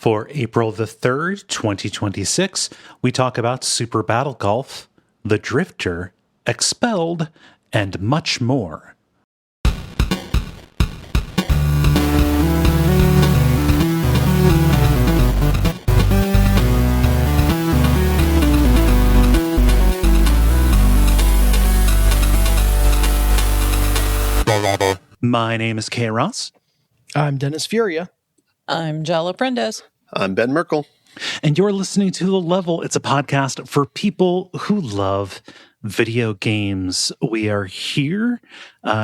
For April the 3rd, 2026, we talk about Super Battle Golf, The Drifter, Expelled, and much more. My name is Kaye Ross. I'm Dennis Furia. I'm Jala Prendes. I'm Ben Merkel. And you're listening to The Level. It's a podcast for people who love video games. We are here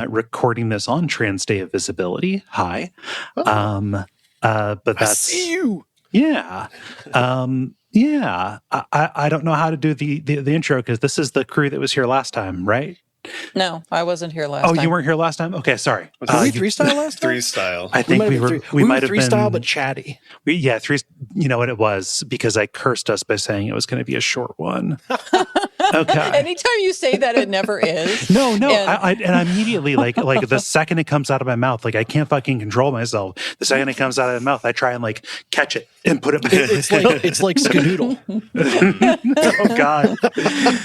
recording this on Trans Day of Visibility. Hi. Oh. But that's... I see you. Yeah. Yeah. I don't know how to do the intro because this is the crew that was here last time, right? No, I wasn't here last time. Oh, you weren't here last time? Okay, sorry. Were we three-style last time? Three-style. I think we might have been three-style, but chatty. Three. You know what it was? Because I cursed us by saying it was going to be a short one. Okay. Anytime you say that, it never is. No. And I immediately, like the second it comes out of my mouth, like I can't fucking control myself. The second it comes out of my mouth, I try and like catch it and put it back. It's like Skadoodle. Oh, God.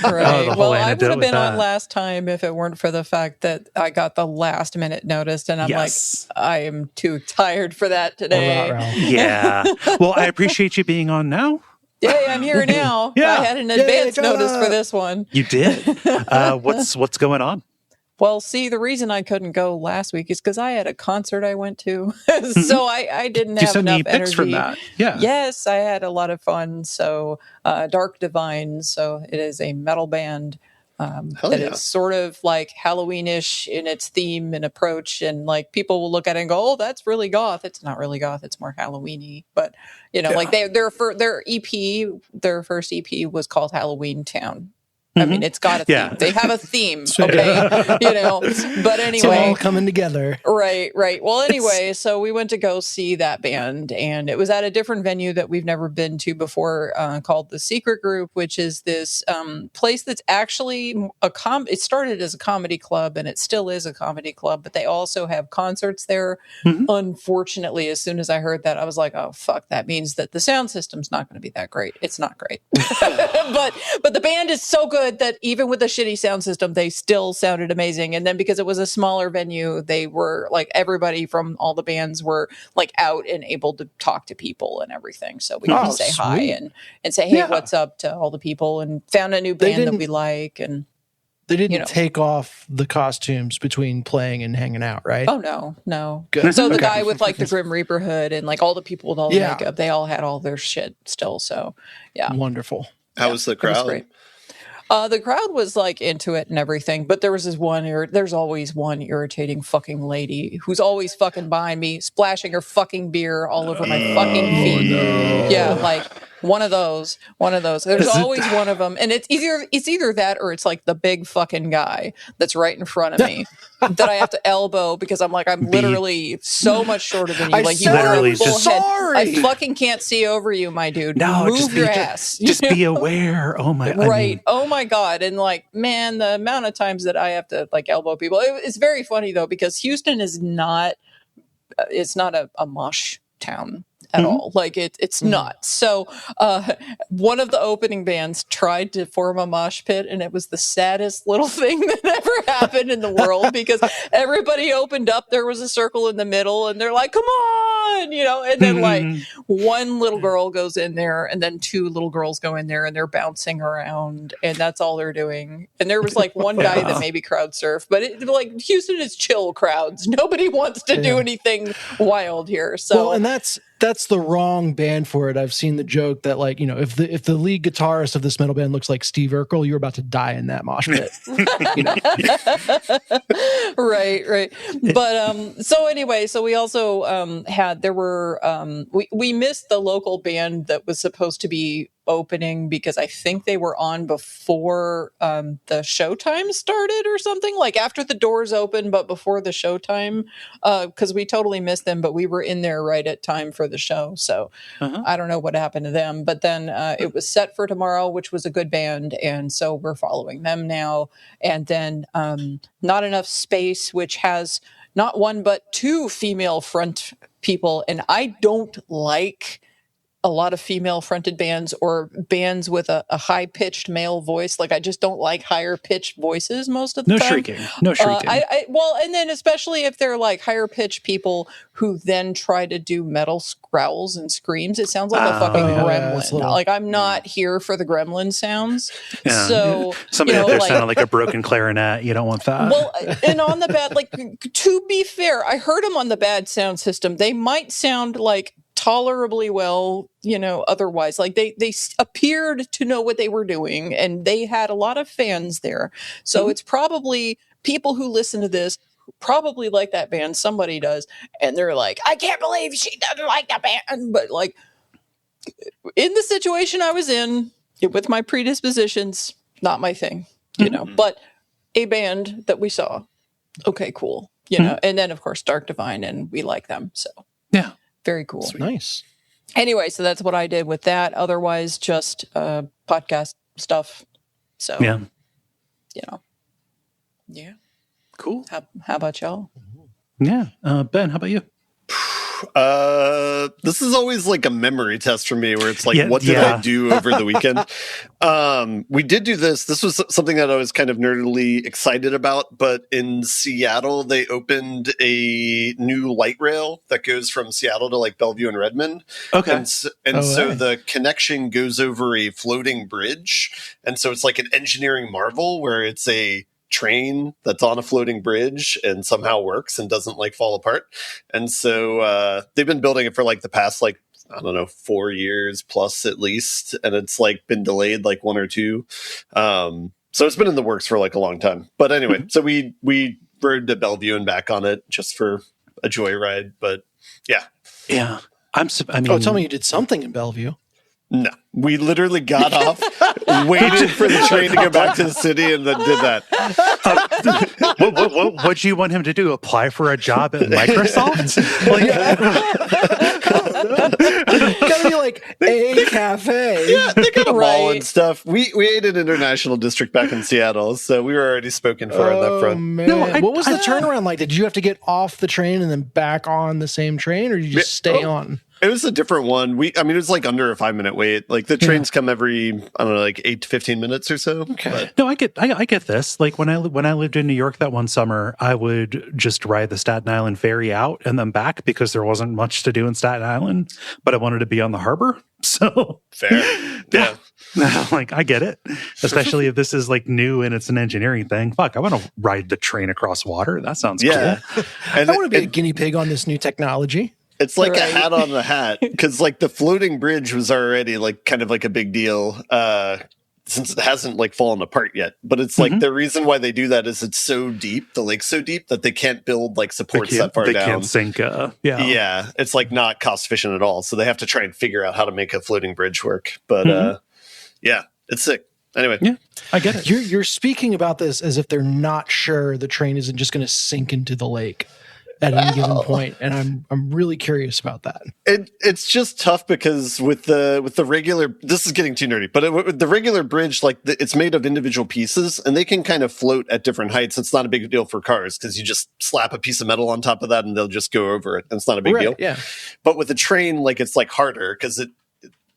Right. Well, I would have been on last time if it weren't for the fact that I got the last minute notice, and I'm like, I am too tired for that today. Yeah. Well, I appreciate you being on now. Yay, I'm here now. I had an advance notice for this one. You did? What's going on? Well, see, the reason I couldn't go last week is because I had a concert I went to. So I didn't have enough energy. From that? Yeah. Yes, I had a lot of fun. So Dark Divine, so it is a metal band that is sort of like Halloween-ish in its theme and approach, and like people will look at it and go, "Oh, that's really goth." It's not really goth; it's more Halloween-y. But like their first EP was called Halloween Town. I mean, it's got a theme. Yeah. They have a theme, okay? But anyway. It's all coming together. Right. Well, anyway, so we went to go see that band, and it was at a different venue that we've never been to before called The Secret Group, which is this place that's actually it started as a comedy club, and it still is a comedy club, but they also have concerts there. Mm-hmm. Unfortunately, as soon as I heard that, I was like, oh, fuck, that means that the sound system's not going to be that great. It's not great. But the band is so good that even with a shitty sound system, they still sounded amazing. And then because it was a smaller venue, they were like, everybody from all the bands were like out and able to talk to people and everything. So we got to say hi and say, hey, what's up to all the people, and found a new band that we like. And they didn't take off the costumes between playing and hanging out, right? Oh, no. Good. So the guy with like the Grim Reaper hood and like all the people with all the makeup, they all had all their shit still. So yeah. Wonderful. How was the crowd? Was great. The crowd was like into it and everything, but there was this there's always one irritating fucking lady who's always fucking behind me, splashing her fucking beer all over my fucking feet. No. Yeah, like one of those. There's always one of them, and it's either that or it's like the big fucking guy that's right in front of me that I have to elbow because I'm literally so much shorter than you. Like you literally just sorry. I fucking can't see over you, my dude. No, move your ass. Just be aware. Oh my. Right. Oh my God. And like, man, the amount of times that I have to like elbow people. It's very funny though, because Houston is not. It's not a mosh town at all. Like it's not. So one of the opening bands tried to form a mosh pit, and it was the saddest little thing that ever happened in the world, because everybody opened up, there was a circle in the middle, and they're like, come on, and then like one little girl goes in there, and then two little girls go in there, and they're bouncing around, and that's all they're doing. And there was like one guy that maybe crowd surfed, but like Houston is chill crowds. Nobody wants to do anything wild here. So and that's the wrong band for it. I've seen the joke that like, if the lead guitarist of this metal band looks like Steve Urkel, you're about to die in that mosh pit. Right. But so anyway, so we also we missed the local band that was supposed to be opening because I think they were on before the showtime started or something, like after the doors opened but before the showtime, because we totally missed them, but we were in there right at time for the show. So I don't know what happened to them, but then it was set for tomorrow, which was a good band, and so we're following them now. And then Not Enough Space, which has not one but two female front people, and I don't like a lot of female fronted bands or bands with a high pitched male voice. Like I just don't like higher pitched voices most of the time. No shrieking. Well, and then especially if they're like higher pitched people who then try to do metal growls and screams, it sounds like a fucking gremlin. Like I'm not here for the gremlin sounds. Yeah. So somebody out there sounding like a broken clarinet. You don't want that. Well, and on the bad, like to be fair, I heard them on the bad sound system. They might sound like tolerably well, otherwise. Like they appeared to know what they were doing, and they had a lot of fans there. So it's probably people who listen to this probably like that band. Somebody does, and they're like, I can't believe she doesn't like that band. But like in the situation I was in, with my predispositions, not my thing, But a band that we saw, okay, cool, and then of course Dark Divine, and we like them, so yeah. Very cool. Sweet. Nice. Anyway, so that's what I did with that. Otherwise, just podcast stuff. So, yeah. Yeah. Cool. How about y'all? Yeah. Ben, how about you? This is always like a memory test for me where it's like, what did I do over the weekend? We did do this. This was something that I was kind of nerdily excited about, but in Seattle, they opened a new light rail that goes from Seattle to like Bellevue and Redmond. Okay. And so the connection goes over a floating bridge. And so it's like an engineering marvel where it's a train that's on a floating bridge and somehow works and doesn't like fall apart. And so they've been building it for like the past 4 years plus at least, and it's like been delayed like 1 or 2. So it's been in the works for like a long time. But anyway, so we rode to Bellevue and back on it just for a joyride. But yeah. Tell me you did something in Bellevue. No, we literally got off, waited for the train to go back to the city, and then did that. What'd you want him to do? Apply for a job at Microsoft? Gotta be like a cafe. Yeah, they got a mall and stuff. We ate in International District back in Seattle, so we were already spoken for on that front. Man. No, what was the turnaround like? Did you have to get off the train and then back on the same train, or did you just stay on? It was a different one. It was like under a 5-minute wait. Like the trains come every, 8 to 15 minutes or so. Okay. But. No, I get this. Like when I lived in New York that one summer, I would just ride the Staten Island ferry out and then back because there wasn't much to do in Staten Island, but I wanted to be on the harbor. So fair. Yeah. Like I get it. Especially if this is like new and it's an engineering thing. Fuck, I want to ride the train across water. That sounds cool. And I want to be a guinea pig on this new technology. It's like a hat on the hat because like the floating bridge was already like kind of like a big deal since it hasn't like fallen apart yet. But it's like the reason why they do that is it's so deep, the lake's so deep that they can't build like supports that far down. They can't sink. Yeah, it's like not cost efficient at all. So they have to try and figure out how to make a floating bridge work. But yeah, it's sick. Anyway, yeah, I get it. You're speaking about this as if they're not sure the train isn't just going to sink into the lake at any given point, and I'm really curious about that. It's just tough because with the regular, this is getting too nerdy, but with the regular bridge, like it's made of individual pieces, and they can kind of float at different heights. It's not a big deal for cars because you just slap a piece of metal on top of that, and they'll just go over it. And it's not a big deal. Yeah. But with a train, like it's like harder because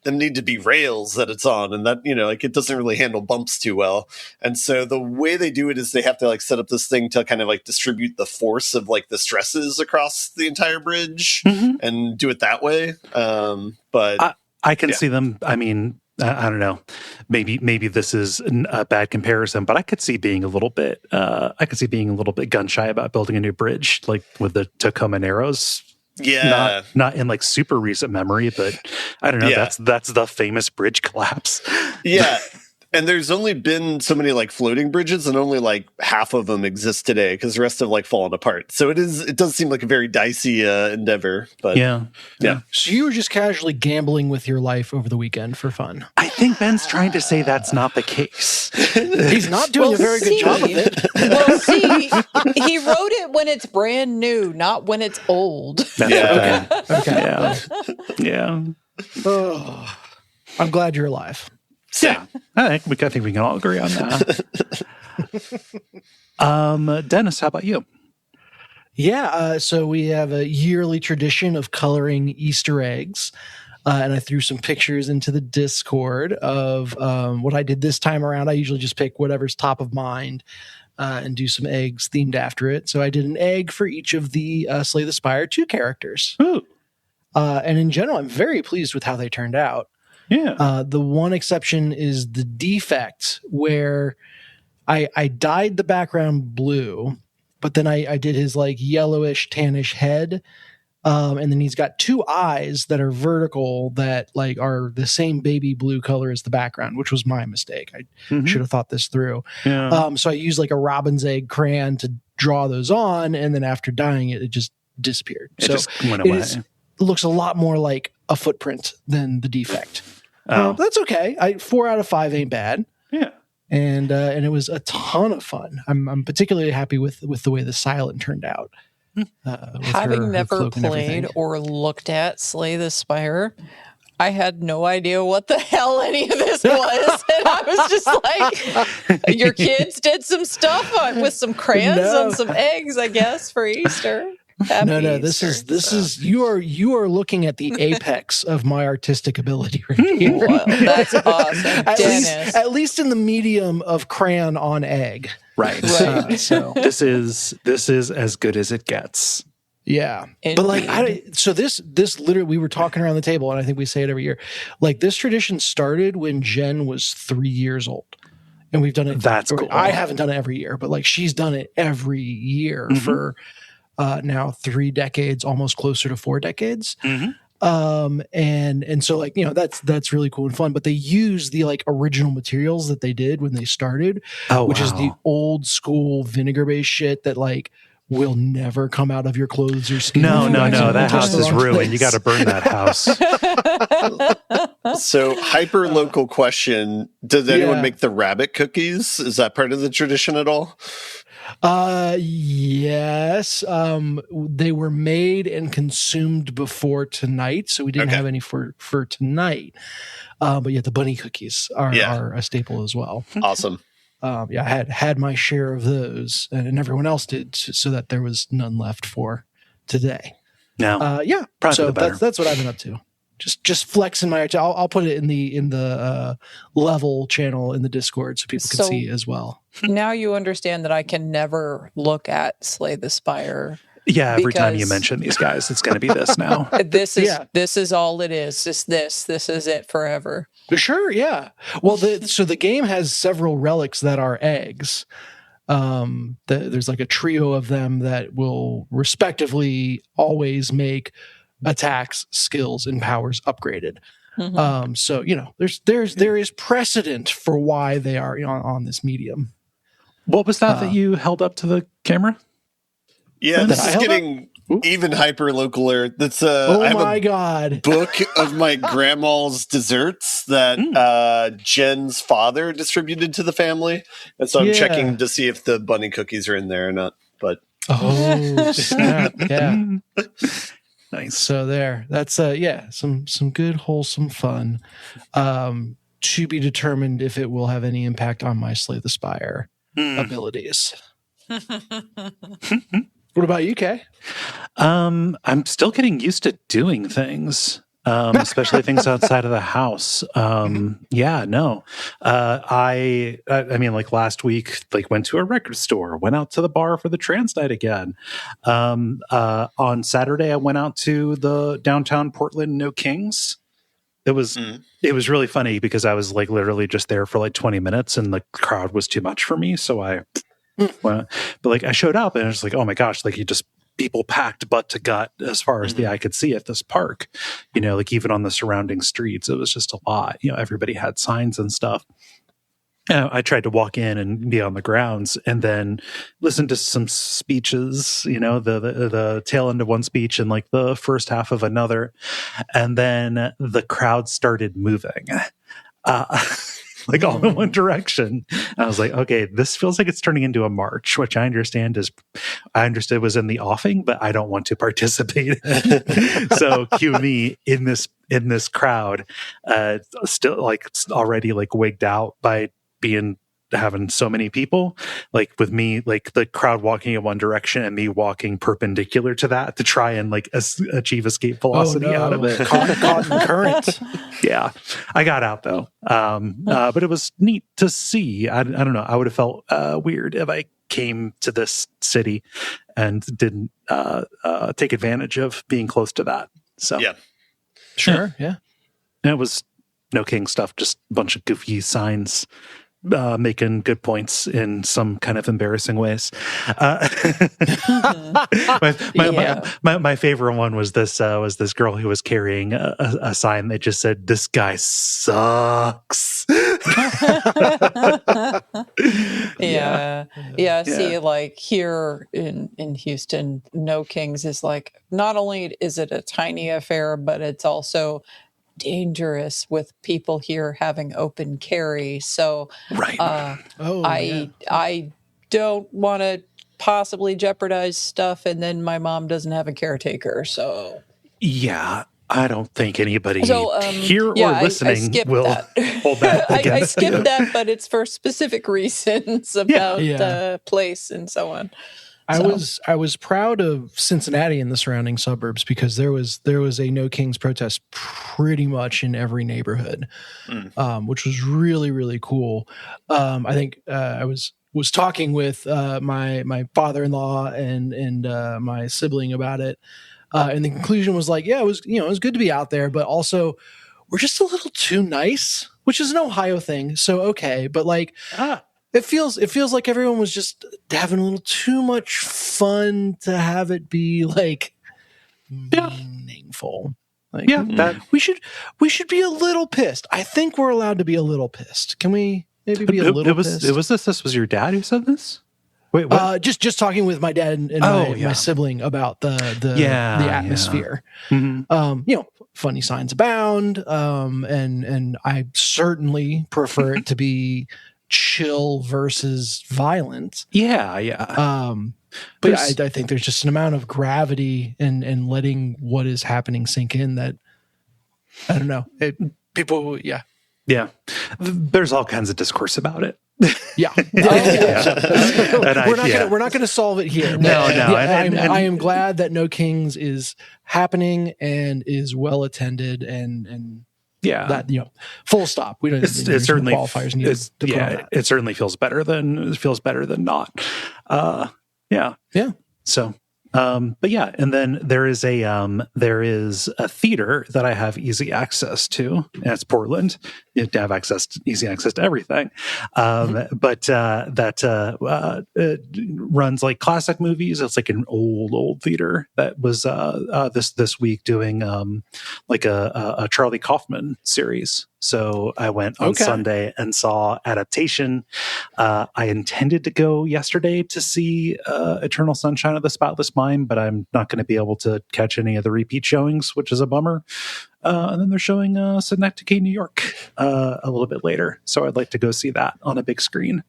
there need to be rails that it's on, and that like it doesn't really handle bumps too well. And so the way they do it is they have to like set up this thing to kind of like distribute the force of like the stresses across the entire bridge and do it that way. But I can see them. I mean, I don't know. Maybe this is a bad comparison, but I could see being a little bit. Gun shy about building a new bridge, like with the Tacoma Narrows. Yeah, not in like super recent memory, but I don't know. Yeah. That's the famous bridge collapse. Yeah, and there's only been so many like floating bridges, and only like half of them exist today because the rest have like fallen apart. So it does seem like a very dicey endeavor. But yeah. So you were just casually gambling with your life over the weekend for fun. I think Ben's trying to say that's not the case. He's not doing a very good job of it. Well, see, he wrote it when it's brand new, not when it's old. Yeah. Okay. Yeah. Oh, I'm glad you're alive. Yeah, I think we can all agree on that. Dennis, how about you? Yeah, so we have a yearly tradition of coloring Easter eggs. and I threw some pictures into the Discord of what I did this time around. I usually just pick whatever's top of mind and do some eggs themed after it. So I did an egg for each of the Slay the Spire 2 characters. Ooh. And in general, I'm very pleased with how they turned out. Yeah. The one exception is the defect where I dyed the background blue, but then I did his like yellowish, tannish head. And then he's got two eyes that are vertical that like are the same baby blue color as the background, which was my mistake. I should have thought this through. Yeah. So I used like a robin's egg crayon to draw those on. And then after dyeing it, it just disappeared. It so just went away. it looks a lot more like a footprint than the defect. Oh. That's okay. 4 out of 5 ain't bad. Yeah. And it was a ton of fun. I'm particularly happy with the way the silent turned out. Having never played or looked at Slay the Spire, I had no idea what the hell any of this was. And I was just like, your kids did some stuff with some crayons on some eggs, I guess, for Easter. Happy No, Easter. this is you are looking at the apex of my artistic ability right here. Well, that's awesome. Dennis. At least in the medium of crayon on egg. Right. So this is as good as it gets. yeah. Indeed. But like this literally, we were talking around the table, and I think we say it every year. Like this tradition started when Jen was 3 years old. And we've done it. That's cool. I haven't done it every year, but like she's done it every year for now 3 decades, almost closer to 4 decades. And so like, you know, that's really cool and fun, but they use the like original materials that they did when they started, which is the old school vinegar based shit that like will never come out of your clothes or skin. No. That house is ruined. You got to burn that house. So, hyper local question: does anyone make the rabbit cookies? Is that part of the tradition at all? Yes. They were made and consumed before tonight, so we didn't have any for tonight. But yeah, the bunny cookies are a staple as well. Awesome. I had my share of those, and everyone else did, so that there was none left for today. No. So that's what I've been up to. Just flexing my. I'll put it in the level channel in the Discord so people can see as well. Now you understand that I can never look at Slay the Spire. Yeah, every time you mention these guys, it's going to be this now. This is all it is. Just this is it forever. Sure, yeah. Well, so the game has several relics that are eggs. There's like a trio of them that will respectively always make attacks, skills, and powers upgraded. So you know, there is precedent for why they are on this medium. What was that you held up to the camera? Yeah, this is getting even hyper localer. That's God book of my grandma's desserts that Jen's father distributed to to and so I'm checking to see if the bunny cookies are in there or not. But snap! Yeah. Nice. So that's some good wholesome fun. To be determined if it will have any impact on my Slay the Spire abilities. What about you, Kaye? I'm still getting used to doing things, especially things outside of the house. I mean, like last week, like went to a record store, went out to the bar for the trans night again. On Saturday, I went out to the downtown Portland No Kings. It was really funny because I was like literally just there for like 20 minutes and the crowd was too much for me. So I went, but like I showed up and I was like, oh my gosh, like people packed butt to gut as far as the eye could see at this park, you know, like even on the surrounding streets, it was just a lot, you know, everybody had signs and stuff. I tried to walk in and be on the grounds and then listen to some speeches, you know, the tail end of one speech and like the first half of another. And then the crowd started moving, like all in one direction. And I was like, okay, this feels like it's turning into a march, which I understood was in the offing, but I don't want to participate. So cue me in this crowd, still like already like wigged out by being having so many people, like with me, like the crowd walking in one direction and me walking perpendicular to that to try and like achieve escape velocity out of it. Caught in the current. Yeah, I got out though. But it was neat to see. I don't know. I would have felt weird if I came to this city and didn't take advantage of being close to that. So Yeah. Sure. Yeah. and it was no king stuff, just a bunch of goofy signs making good points in some kind of embarrassing ways. My favorite one was this girl who was carrying a sign that just said, "This guy sucks." Yeah. See, like here in Houston, No Kings is like, not only is it a tiny affair, but it's also dangerous with people here having open carry. So Right. I don't want to possibly jeopardize stuff, and then my mom doesn't have a caretaker. So Yeah, I don't think anybody here or I listening skipped will that. hold that I against skipped you. that, but it's for specific reasons about Yeah. the place and so on. I was proud of Cincinnati and the surrounding suburbs because there was a No Kings protest pretty much in every neighborhood, which was really, really cool. I think I was talking with my father-in-law and my sibling about it, and the conclusion was like, yeah, it was good to be out there, but also we're just a little too nice, which is an Ohio thing, so okay, but like. It feels like everyone was just having a little too much fun to have it be like meaningful. Like, we should be a little pissed. I think we're allowed to be a little pissed. Can we maybe be a little pissed? This was your dad who said this? Wait, what? Just talking with my dad and my sibling about the atmosphere. Mm-hmm. Funny signs abound. And I certainly prefer it to be chill versus violent. But I think there's just an amount of gravity and letting what is happening sink in that I don't know. There's all kinds of discourse about it. We're not going to solve it here. No. I am glad that No Kings is happening and is well attended and that full stop. We don't. It certainly qualifiers needed to put on that. It certainly feels better than not. So, but yeah, and then there is a theater that I have easy access to, and it's Portland. You have to have easy access to everything. But that runs like classic movies. It's like an old theater that was this week doing like a Charlie Kaufman series. So I went on Sunday and saw Adaptation. I intended to go yesterday to see Eternal Sunshine of the Spotless Mind, but I'm not going to be able to catch any of the repeat showings, which is a bummer. And then they're showing Synecdoche, New York a little bit later. So I'd like to go see that on a big screen.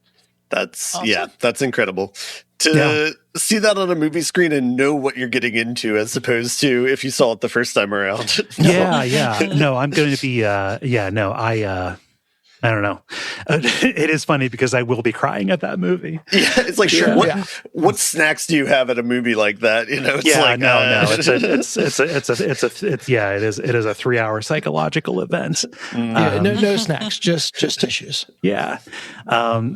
That's awesome. That's incredible. To see that on a movie screen and know what you're getting into as opposed to if you saw it the first time around. No, I'm going to be, I don't know. It is funny because I will be crying at that movie. Yeah, it's like, what snacks do you have at a movie like that? It is a 3-hour psychological event. No snacks, just tissues. Yeah.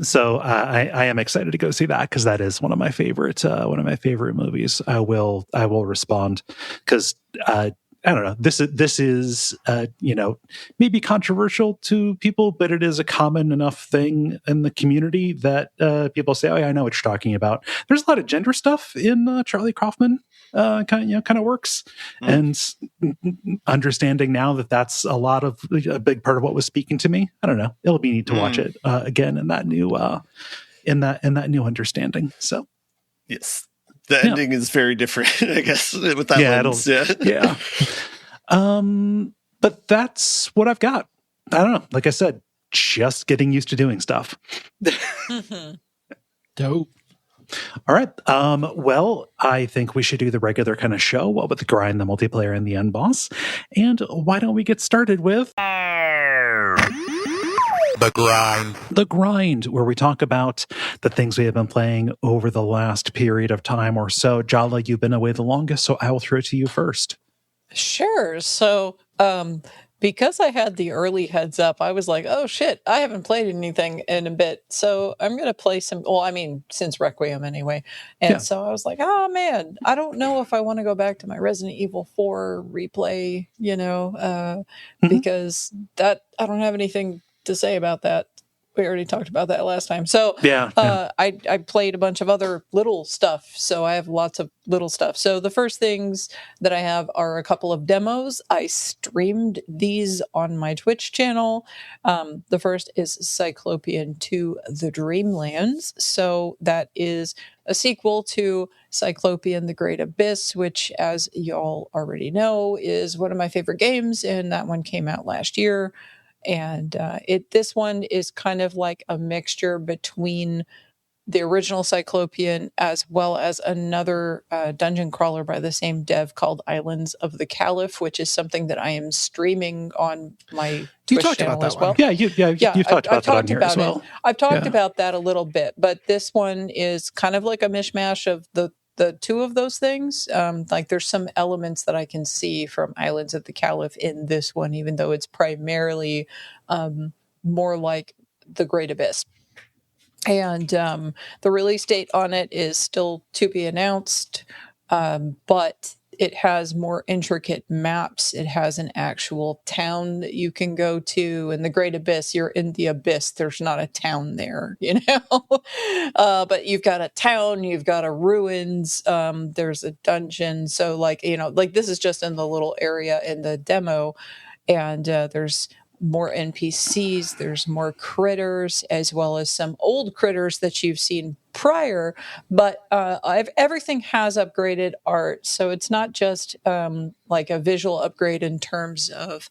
So I am excited to go see that because that is one of my favorite movies. I will respond because I don't know. This is maybe controversial to people, but it is a common enough thing in the community that people say, "Oh, yeah, I know what you're talking about." There's a lot of gender stuff in Charlie Kaufman kind of works, and understanding now that that's a big part of what was speaking to me. I don't know. It'll be neat to watch it again in that new in that new understanding. So yes. The ending is very different, I guess, with that lens. But that's what I've got. I don't know. Like I said, just getting used to doing stuff. Dope. All right. Well, I think we should do the regular kind of show. What with the grind, the multiplayer, and the end boss. And why don't we get started with... The Grind. The Grind, where we talk about the things we have been playing over the last period of time or so. Jala, you've been away the longest, so I will throw it to you first. Sure. So, because I had the early heads up, I was like, oh shit, I haven't played anything in a bit. So I'm going to play some, well, I mean, since Requiem anyway. And so I was like, oh man, I don't know if I want to go back to my Resident Evil 4 replay, because that, I don't have anything to say about that. We already talked about that last time. So I played a bunch of other little stuff. So I have lots of little stuff. So the first things that I have are a couple of demos. I streamed these on my Twitch channel. The first is Cyclopean to the Dreamlands. So that is a sequel to Cyclopean the Great Abyss, which, as y'all already know, is one of my favorite games. And that one came out last year. And this one is kind of like a mixture between the original Cyclopean as well as another dungeon crawler by the same dev called Islands of the Caliph, which is something that I am streaming on my Twitch channel as well. You've talked about that on here as well. I've talked about that a little bit, but this one is kind of like a mishmash of the two of those things. Like there's some elements that I can see from Islands of the Caliph in this one, even though it's primarily more like the Great Abyss. And the release date on it is still to be announced, but it has more intricate maps. It has an actual town that you can go to. In the Great Abyss, you're in the abyss. There's not a town there, but you've got a town, you've got a ruins, there's a dungeon. So this is just in the little area in the demo. And there's more NPCs, there's more critters, as well as some old critters that you've seen prior, but everything has upgraded art, so it's not just like a visual upgrade in terms of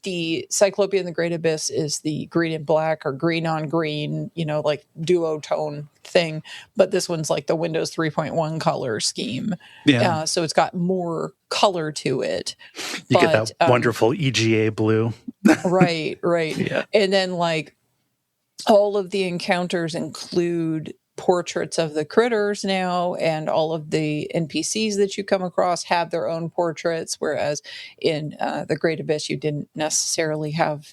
the Cyclopean the Great Abyss is the green and black or green on green, like duotone thing, but this one's like the Windows 3.1 color scheme. So it's got more color to it. You get that wonderful EGA blue. Right. Yeah. And then all of the encounters include portraits of the critters now, and all of the NPCs that you come across have their own portraits, whereas in the Great Abyss you didn't necessarily have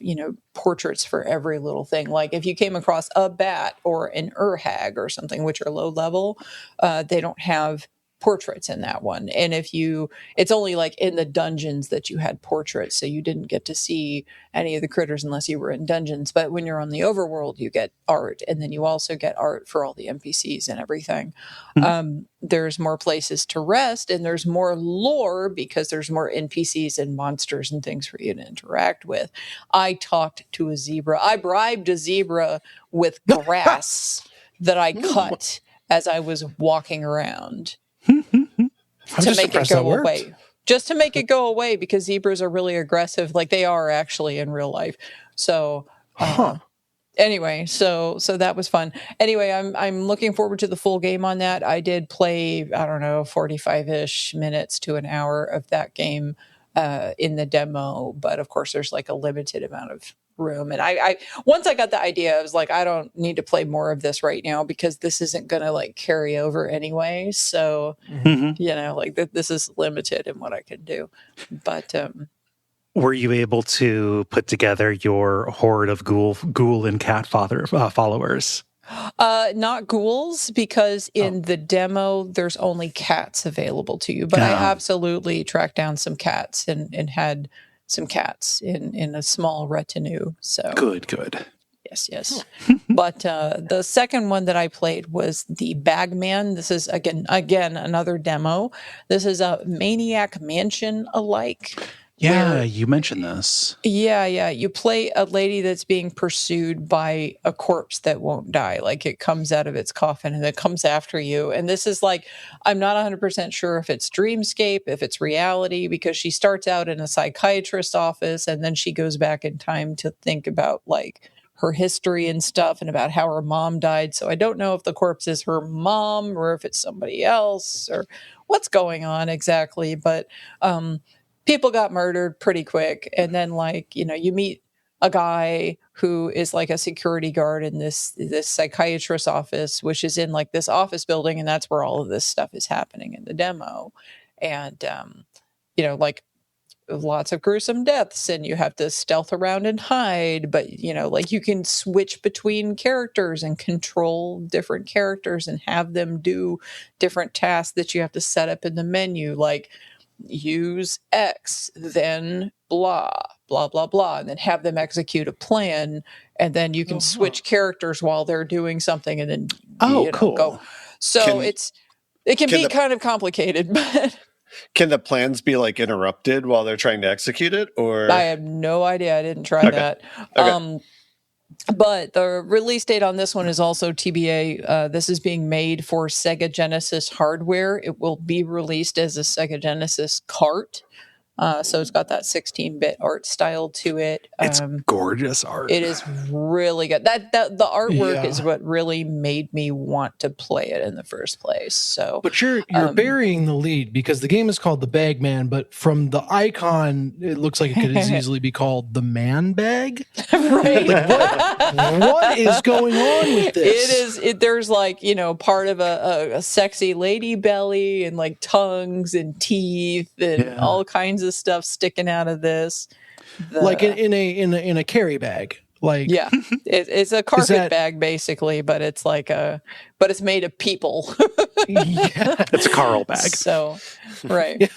portraits for every little thing. Like if you came across a bat or an urhag or something, which are low level, they don't have portraits in that one. And it's only like in the dungeons that you had portraits, so you didn't get to see any of the critters unless you were in dungeons. But when you're on the overworld, you get art, and then you also get art for all the NPCs and everything. Mm-hmm. There's more places to rest, and there's more lore because there's more NPCs and monsters and things for you to interact with. I talked to a zebra. I bribed a zebra with grass that I cut as I was walking around. To make it go away. Just to make it go away, because zebras are really aggressive, like they are actually in real life. So anyway, so that was fun. Anyway, I'm looking forward to the full game on that. I did play, 45-ish minutes to an hour of that game in the demo, but of course there's like a limited amount of room. And I once I got the idea, I was like, I don't need to play more of this right now because this isn't going to like carry over anyway. So, this is limited in what I can do. But were you able to put together your horde of ghoul and cat followers? Not ghouls, because in the demo there's only cats available to you. But I absolutely tracked down some cats and had some cats in a small retinue. So good. Yes. But the second one that I played was the Bagman. This is again another demo. This is a Maniac Mansion alike. Yeah, you mentioned this. Yeah. You play a lady that's being pursued by a corpse that won't die. Like it comes out of its coffin and it comes after you. And this is like, I'm not 100% sure if it's dreamscape, if it's reality, because she starts out in a psychiatrist's office and then she goes back in time to think about like her history and stuff and about how her mom died. So I don't know if the corpse is her mom or if it's somebody else or what's going on exactly. But people got murdered pretty quick. And then you meet a guy who is like a security guard in this psychiatrist's office, which is in like this office building, and that's where all of this stuff is happening in the demo. And like lots of gruesome deaths, and you have to stealth around and hide, but like you can switch between characters and control different characters and have them do different tasks that you have to set up in the menu, like use X, then blah blah blah blah, and then have them execute a plan, and then you can switch characters while they're doing something, and then cool. go. So it can be kind of complicated, but can the plans be like interrupted while they're trying to execute it? Or I have no idea. I didn't try that. Okay. But the release date on this one is also TBA. This is being made for Sega Genesis hardware. It will be released as a Sega Genesis cart. So it's got that 16-bit art style to it. It's gorgeous art. It is really good. That the artwork is what really made me want to play it in the first place. So, but you're burying the lead, because the game is called the Bagman, but from the icon, it looks like it could as easily be called the Man Bag. Right? What is going on with this? There's like part of a sexy lady belly and like tongues and teeth and all kinds of stuff sticking out of this, like in a carry bag. Like it's a carpet bag basically, but it's like it's made of people. It's a Carl bag. So right.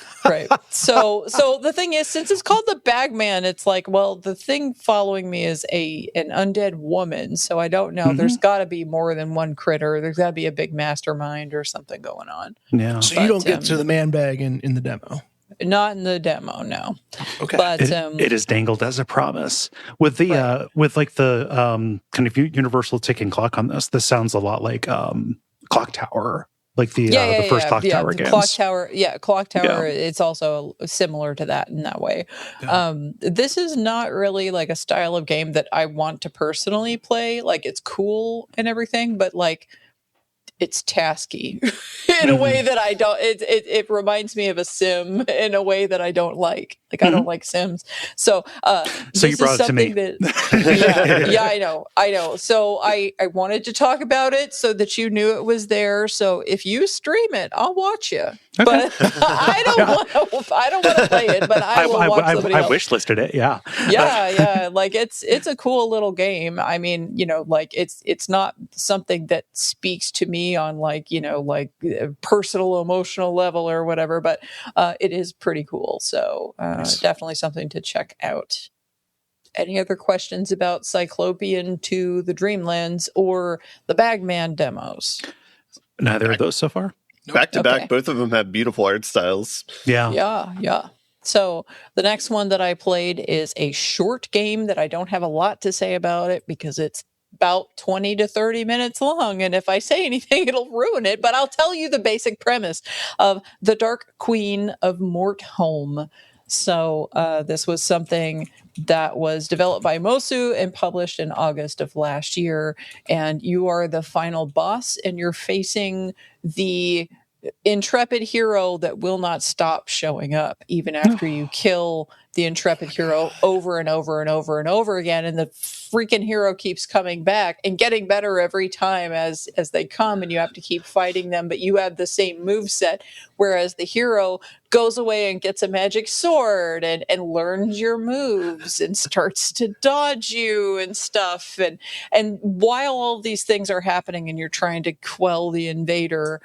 So the thing is, since it's called the Bagman, it's like, well, the thing following me is an undead woman. So I don't know. There's got to be more than one critter. There's got to be a big mastermind or something going on. Yeah. So you don't get to the man bag in the demo. Not in the demo, no. Okay, but it is dangled as a promise with the with like the kind of universal ticking clock on this. This sounds a lot like Clock Tower, like the first Clock Tower games. Clock Tower. It's also similar to that in that way. Yeah. This is not really like a style of game that I want to personally play. Like, it's cool and everything, but like, it's tasky in a way that I don't. It reminds me of a sim in a way that I don't like. Like, I don't like Sims. So you brought it to me. I know. So I wanted to talk about it so that you knew it was there. So if you stream it, I'll watch you. Okay. But I don't want to play it. But I will watch somebody else. I wish listed it. Yeah. Yeah. Like it's a cool little game. I mean, like it's not something that speaks to me on like a personal emotional level or whatever, but it is pretty cool. So definitely something to check out. Any other questions about Cyclopean to the Dreamlands or the Bagman demos? Neither of those so far. Back to back, both of them have beautiful art styles. Yeah. So the next one that I played is a short game that I don't have a lot to say about it because it's about 20 to 30 minutes long. And if I say anything, it'll ruin it. But I'll tell you the basic premise of The Dark Queen of Mortholme. So this was something that was developed by Mosu and published in August of last year. And you are the final boss, and you're facing the intrepid hero that will not stop showing up even after you kill the intrepid hero over and over and over and over again. And the freaking hero keeps coming back and getting better every time as they come, and you have to keep fighting them, but you have the same moveset, whereas the hero goes away and gets a magic sword and learns your moves and starts to dodge you and stuff. And while all these things are happening and you're trying to quell the invader,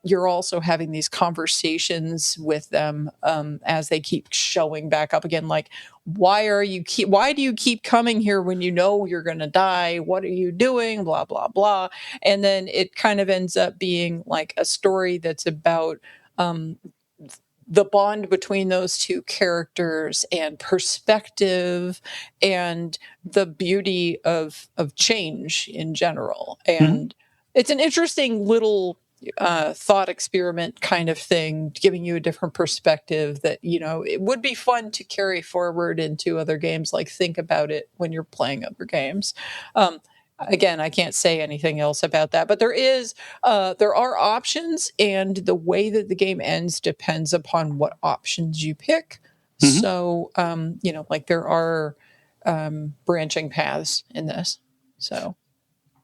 you're also having these conversations with them as they keep showing back up again. Like, why do you keep coming here when you know you're going to die? What are you doing? Blah, blah, blah. And then it kind of ends up being like a story that's about the bond between those two characters and perspective and the beauty of change in general. And it's an interesting little thought experiment kind of thing, giving you a different perspective that, it would be fun to carry forward into other games. Like, think about it when you're playing other games. Again, I can't say anything else about that, but there are options, and the way that the game ends depends upon what options you pick. So, like there are branching paths in this. So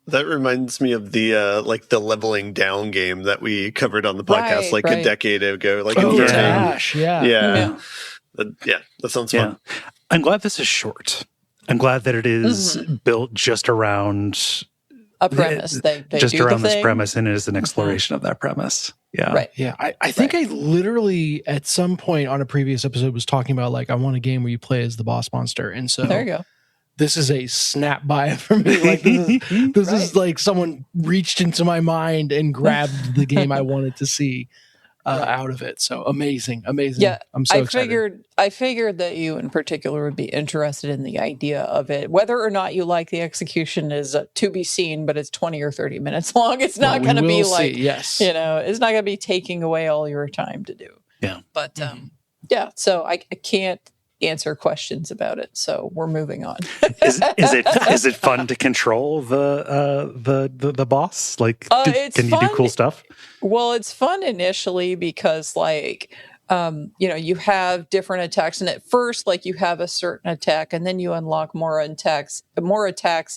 that reminds me of the the leveling down game that we covered on the podcast a decade ago. Ash, yeah, that sounds fun. I'm glad this is short. I'm glad that it is built just around a premise. They just do around the this thing. premise, and it is an exploration of that premise. Yeah. Right. Yeah. I think I literally at some point on a previous episode was talking about I want a game where you play as the boss monster. And so there you go. This is a snap by for me. This is like someone reached into my mind and grabbed the game I wanted to see out of it. So amazing. Yeah, I'm so excited. I figured that you in particular would be interested in the idea of it. Whether or not you like the execution is to be seen, but it's 20 or 30 minutes long. It's not going to be it's not going to be taking away all your time to do. Yeah. But so I can't answer questions about it, so we're moving on. Is it fun to control the boss? Can you do cool stuff? Well, it's fun initially because you have different attacks, and at first you have a certain attack, and then you unlock more attacks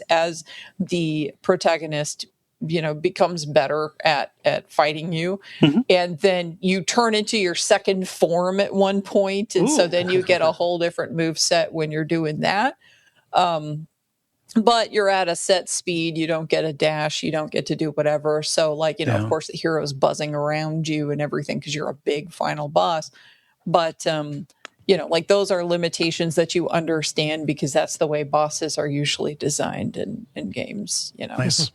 as the protagonist becomes better at fighting you. And then you turn into your second form at one point. And so then you get a whole different move set when you're doing that. But you're at a set speed. You don't get a dash. You don't get to do whatever. So of course the hero's buzzing around you and everything because you're a big final boss. But, those are limitations that you understand because that's the way bosses are usually designed in games, Nice.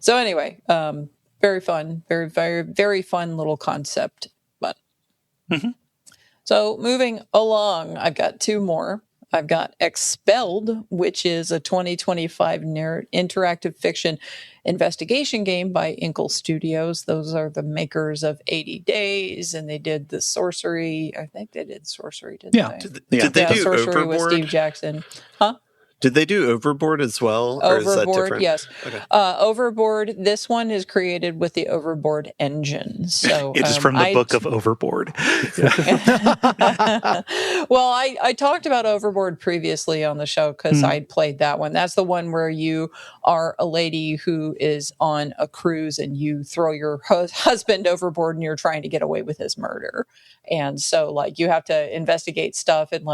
So anyway, very fun, very, very, very fun little concept. But so moving along, I've got two more. I've got Expelled, which is a 2025 interactive fiction investigation game by Inkle Studios. Those are the makers of 80 Days, and they did the Sorcery. I think they did Sorcery, didn't they? Did they do Sorcery Overboard? with Steve Jackson. Huh? Did they do Overboard as well? Or is that different? Yes. Okay. Overboard, this one is created with the Overboard engine. So it is from the book of Overboard. Well, I talked about Overboard previously on the show because I'd played that one. That's the one where you are a lady who is on a cruise and you throw your husband overboard and you're trying to get away with his murder. And so you have to investigate stuff and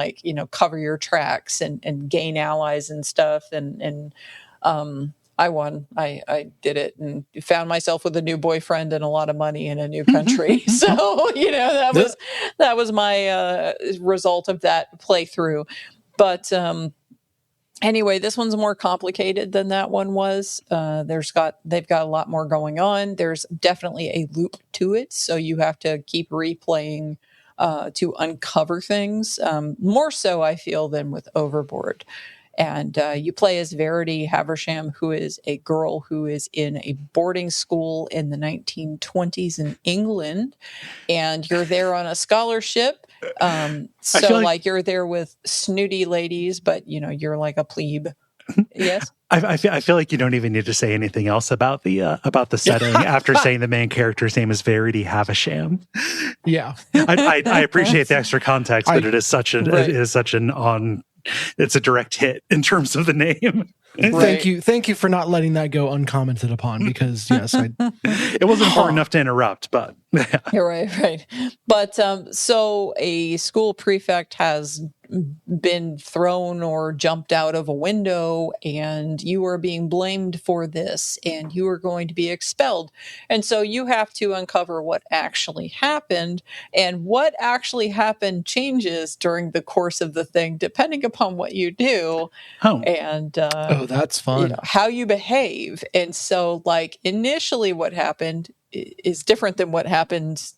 cover your tracks and gain allies and stuff. And I won. I did it and found myself with a new boyfriend and a lot of money in a new country. So, that was my result of that playthrough. But anyway, this one's more complicated than that one was. They've got a lot more going on. There's definitely a loop to it. So you have to keep replaying to uncover things. More so, I feel, than with Overboard. And you play as Verity Haversham, who is a girl who is in a boarding school in the 1920s in England. And you're there on a scholarship. You're there with snooty ladies, but, you're like a plebe. Yes? I feel like you don't even need to say anything else about the setting after saying the main character's name is Verity Havisham. Yeah. I appreciate the extra context, but it is such it's a direct hit in terms of the name. Right. Thank you for not letting that go uncommented upon because yes, it wasn't important enough to interrupt, but you're right. But so a school prefect has been thrown or jumped out of a window and you are being blamed for this and you are going to be expelled. And so you have to uncover what actually happened, and what actually happened changes during the course of the thing depending upon what you do. And that's fun. How you behave. And so initially what happened is different than what happened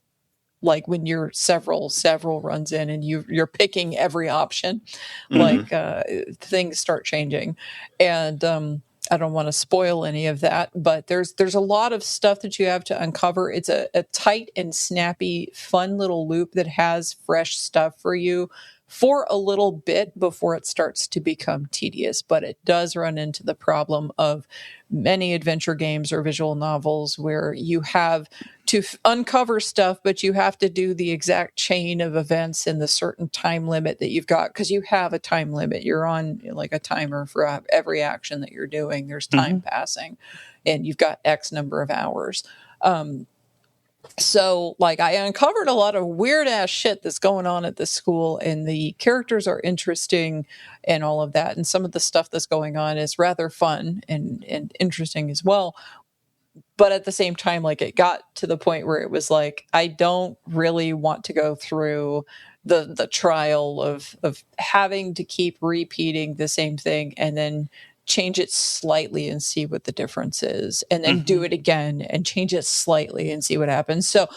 when you're several runs in and you're picking every option. Things start changing. And I don't want to spoil any of that, but there's a lot of stuff that you have to uncover. It's a tight and snappy, fun little loop that has fresh stuff for you for a little bit before it starts to become tedious. But it does run into the problem of many adventure games or visual novels where you have uncover stuff, but you have to do the exact chain of events in the certain time limit that you've got, because you have a time limit. You're on like a timer for every action that you're doing. There's time passing, and you've got X number of hours. So like I uncovered a lot of weird ass shit that's going on at this school, and the characters are interesting and all of that. And some of the stuff that's going on is rather fun and interesting as well. But at the same time, like it got to the point where it was like, I don't really want to go through the trial of having to keep repeating the same thing and then change it slightly and see what the difference is, and then do it again and change it slightly and see what happens. So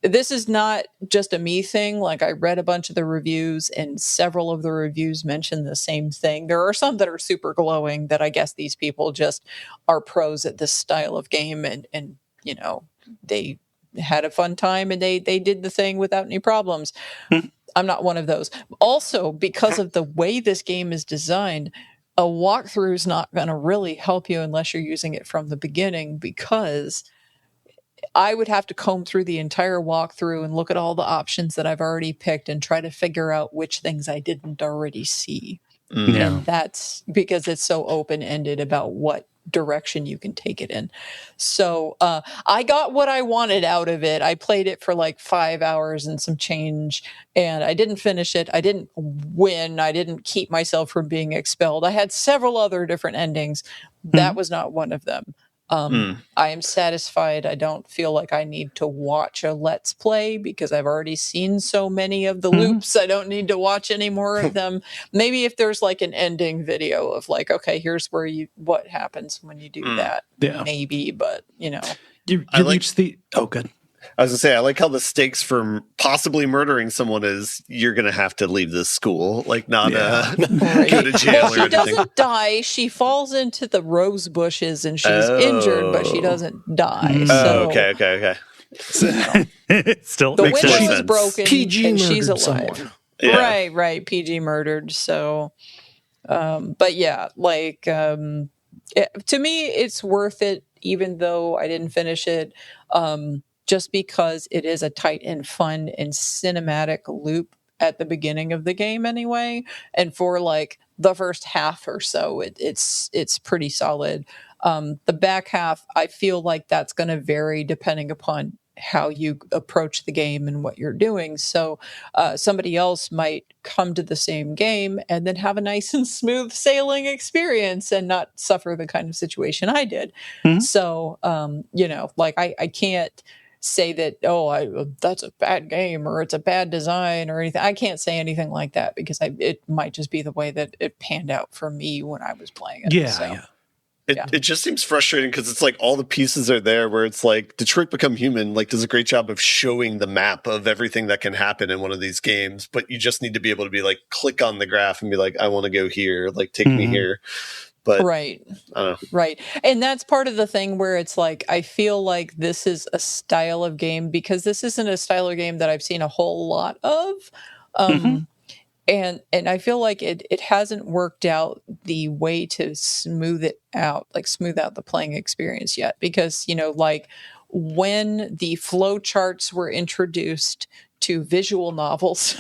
this is not just a me thing. Like I read a bunch of the reviews, and several of the reviews mention the same thing. There are some that are super glowing that I guess these people just are pros at this style of game, and you know, they had a fun time and they did the thing without any problems. I'm not one of those. Also, because of the way this game is designed, a walkthrough is not going to really help you unless you're using it from the beginning, because I would have to comb through the entire walkthrough and look at all the options that I've already picked and try to figure out which things I didn't already see. And that's because it's so open-ended about what direction you can take it in. So I got what I wanted out of it. I played it for like 5 hours and some change, and I didn't finish it. I didn't win. I didn't keep myself from being expelled. I had several other different endings. That was not one of them. I am satisfied. I don't feel like I need to watch a Let's Play because I've already seen so many of the loops. I don't need to watch any more of them. Maybe if there's like an ending video of like, okay, here's where what happens when you do that. Yeah. Maybe, but you know. You reach good. I was gonna say, I like how the stakes for possibly murdering someone is you're gonna have to leave this school, like not go to jail. Well, she doesn't die. She falls into the rose bushes and she's injured, but she doesn't die. So, okay. Still, the window is broken PG and she's alive. Someone. Yeah. Right. PG murdered. So, but yeah, like to me, it's worth it, even though I didn't finish it. Just because it is a tight and fun and cinematic loop at the beginning of the game anyway. And for like the first half or so, it's pretty solid. The back half, I feel like that's going to vary depending upon how you approach the game and what you're doing. So somebody else might come to the same game and then have a nice and smooth sailing experience and not suffer the kind of situation I did. So, you know, like I can't say that, that's a bad game or it's a bad design or anything. I can't say anything like that because it might just be the way that it panned out for me when I was playing it. It just seems frustrating because it's like all the pieces are there where it's like Detroit Become Human like does a great job of showing the map of everything that can happen in one of these games, but you just need to be able to be like, click on the graph and be like, I want to go here, like take me here. But right. And that's part of the thing where it's like, I feel like this is a style of game because this isn't a style of game that I've seen a whole lot of. And I feel like it hasn't worked out the way to smooth it out, like smooth out the playing experience yet. Because, you know, like when the flow charts were introduced to visual novels,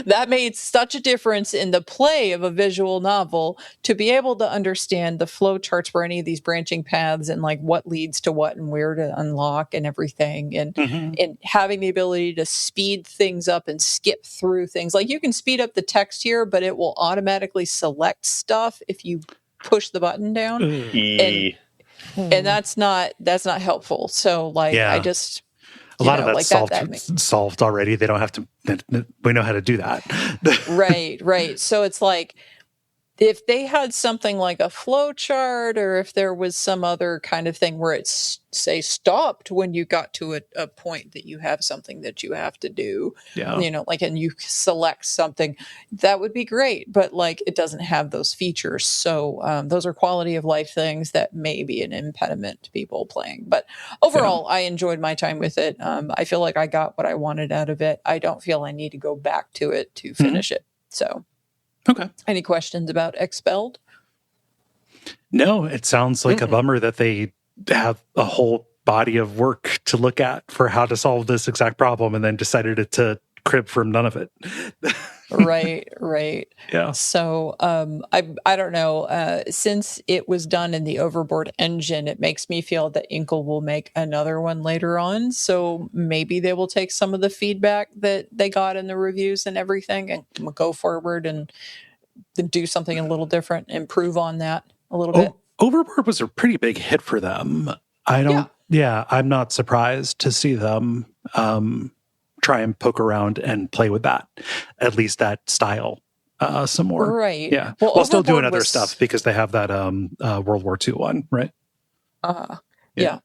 that made such a difference in the play of a visual novel to be able to understand the flow charts for any of these branching paths and like what leads to what and where to unlock and everything. And having the ability to speed things up and skip through things. Like you can speed up the text here, but it will automatically select stuff if you push the button down. And that's not helpful. So like I just a lot of that's solved already. They don't have to. We know how to do that. Right. So it's like if they had something like a flow chart, or if there was some other kind of thing where it's say stopped when you got to a point that you have something that you have to do, you know, like, and you select something, that would be great. But like, it doesn't have those features. So those are quality of life things that may be an impediment to people playing. But overall, I enjoyed my time with it. I feel like I got what I wanted out of it. I don't feel I need to go back to it to finish it. So. Okay. Any questions about Expelled? No, it sounds like a bummer that they have a whole body of work to look at for how to solve this exact problem, and then decided to crib from none of it. Right. Yeah. So I don't know. Since it was done in the Overboard engine, it makes me feel that Inkle will make another one later on. So maybe they will take some of the feedback that they got in the reviews and everything and go forward and do something a little different, improve on that a little bit. Overboard was a pretty big hit for them. I'm not surprised to see them try and poke around and play with that, at least that style, some more. Right. Yeah. Well, while still doing Overboard other stuff because they have that World War II one, right? Yeah.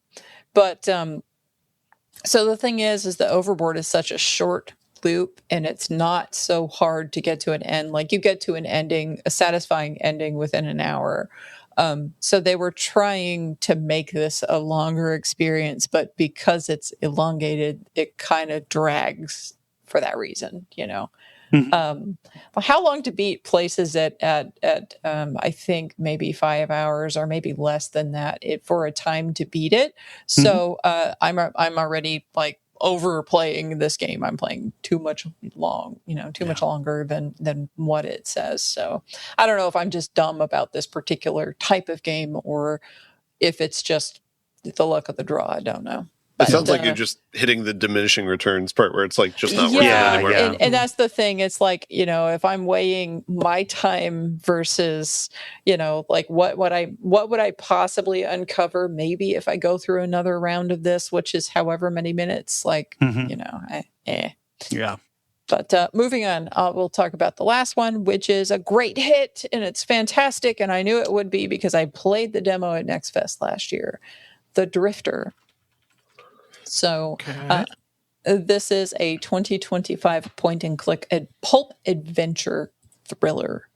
But so the thing is that Overboard is such a short loop, and it's not so hard to get to an end. Like you get to an ending, a satisfying ending within an hour. So they were trying to make this a longer experience, but because it's elongated, it kind of drags for that reason, you know. How long to beat places at I think maybe 5 hours or maybe less than that for a time to beat it. So I'm already like overplaying this game. I'm playing too much much longer than what it says. So I don't know if I'm just dumb about this particular type of game or if it's just the luck of the draw. I don't know. It sounds like you're just hitting the diminishing returns part where it's like just not worth it anymore. And that's the thing. It's like, you know, if I'm weighing my time versus, you know, like what would I possibly uncover maybe if I go through another round of this, which is however many minutes, like, you know, Yeah. But moving on, we'll talk about the last one, which is a great hit and it's fantastic. And I knew it would be because I played the demo at Next Fest last year, The Drifter. So this is a 2025 point-and-click pulp adventure thriller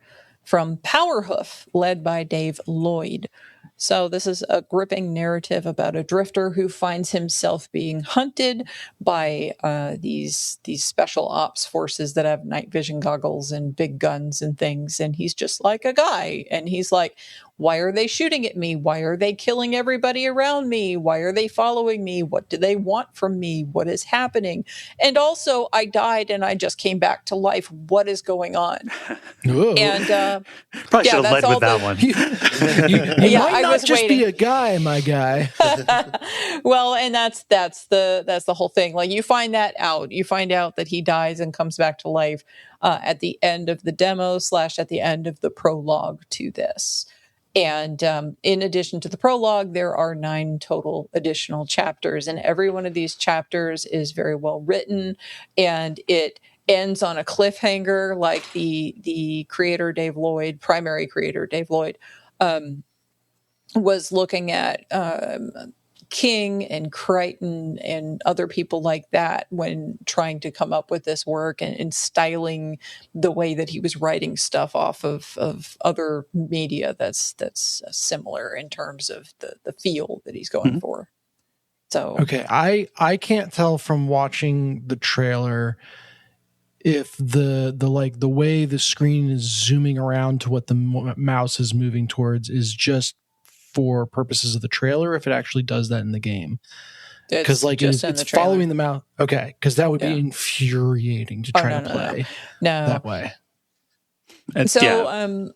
from Powerhoof, led by Dave Lloyd. So this is a gripping narrative about a drifter who finds himself being hunted by these special ops forces that have night vision goggles and big guns and things. And he's just like a guy. And he's like, why are they shooting at me? Why are they killing everybody around me? Why are they following me? What do they want from me? What is happening? And also, I died and I just came back to life. What is going on? And probably should have led with that one. You might not just be a guy, my guy. Well, and that's the whole thing. Like you find that out. You find out that he dies and comes back to life at the end of the demo / at the end of the prologue to this. And in addition to the prologue, there are 9 total additional chapters. And every one of these chapters is very well written. And it ends on a cliffhanger, like the creator, Dave Lloyd, primary creator, Dave Lloyd, was looking at King and Crichton and other people like that when trying to come up with this work and styling the way that he was writing stuff off of other media that's similar in terms of the feel that he's going for. So okay, I can't tell from watching the trailer if the way the screen is zooming around to what the mouse is moving towards is just for purposes of the trailer, if it actually does that in the game. Because it's following the mouse. Okay, because that would be infuriating to try to play that way. So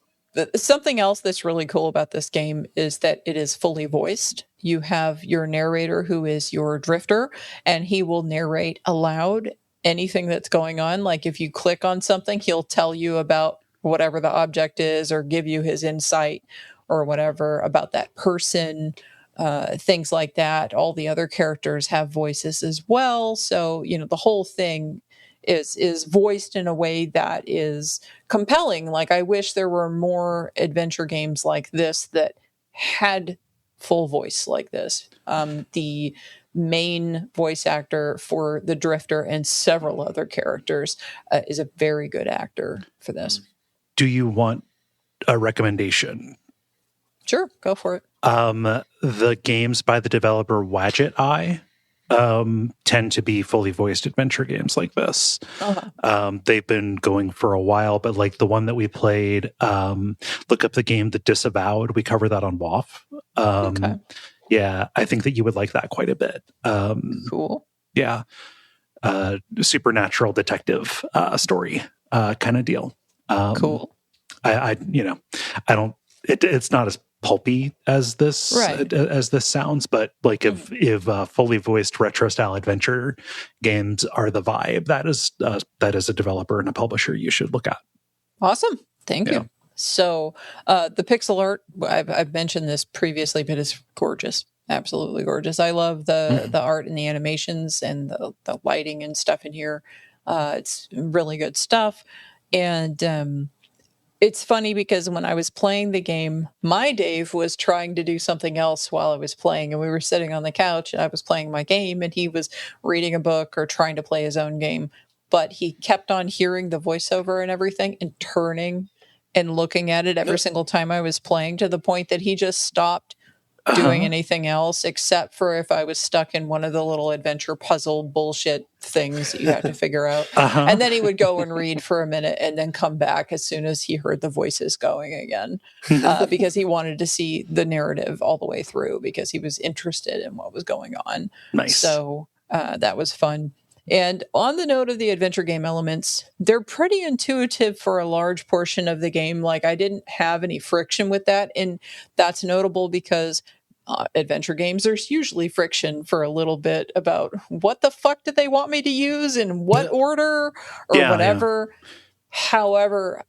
something else that's really cool about this game is that it is fully voiced. You have your narrator who is your drifter, and he will narrate aloud anything that's going on. Like if you click on something, he'll tell you about whatever the object is or give you his insight or whatever about that person, things like that. All the other characters have voices as well. So, you know, the whole thing is voiced in a way that is compelling. Like I wish there were more adventure games like this that had full voice like this. The main voice actor for the Drifter and several other characters is a very good actor for this. Do you want a recommendation? Sure, go for it. The games by the developer Wadget Eye tend to be fully voiced adventure games like this. They've been going for a while, but like the one that we played, look up the game The Disavowed. We cover that on WAF. Yeah, I think that you would like that quite a bit. Cool. Yeah. Supernatural detective story kind of deal. Cool. I don't. It's not as pulpy as this sounds, but like if fully voiced retro style adventure games are the vibe, that is a developer and a publisher you should look at. Awesome. Thank you. So the pixel art, I've mentioned this previously, but it's gorgeous. Absolutely gorgeous. I love the art and the animations and the lighting and stuff in here. It's really good stuff. And it's funny because when I was playing the game, my Dave was trying to do something else while I was playing, and we were sitting on the couch and I was playing my game and he was reading a book or trying to play his own game, but he kept on hearing the voiceover and everything and turning and looking at it every single time I was playing, to the point that he just stopped doing anything else except for if I was stuck in one of the little adventure puzzle bullshit things that you have to figure out. And then he would go and read for a minute and then come back as soon as he heard the voices going again, because he wanted to see the narrative all the way through, because he was interested in what was going on. Nice. So that was fun. And on the note of the adventure game elements, they're pretty intuitive for a large portion of the game. Like, I didn't have any friction with that. And that's notable because adventure games, there's usually friction for a little bit about what the fuck did they want me to use in what order or whatever. Yeah. However,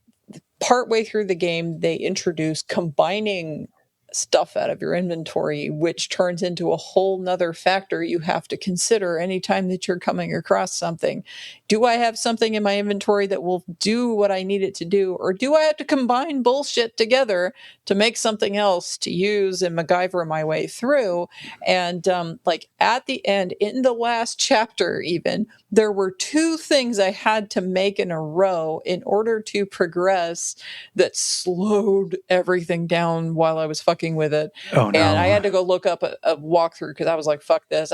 partway through the game, they introduce combining stuff out of your inventory, which turns into a whole nother factor you have to consider anytime that you're coming across something. Do I have something in my inventory that will do what I need it to do, or do I have to combine bullshit together to make something else to use and MacGyver my way through? And like at the end, in the last chapter even, there were 2 things I had to make in a row in order to progress that slowed everything down while I was fucking with it. Oh, no. And I had to go look up a walkthrough because I was like, fuck this.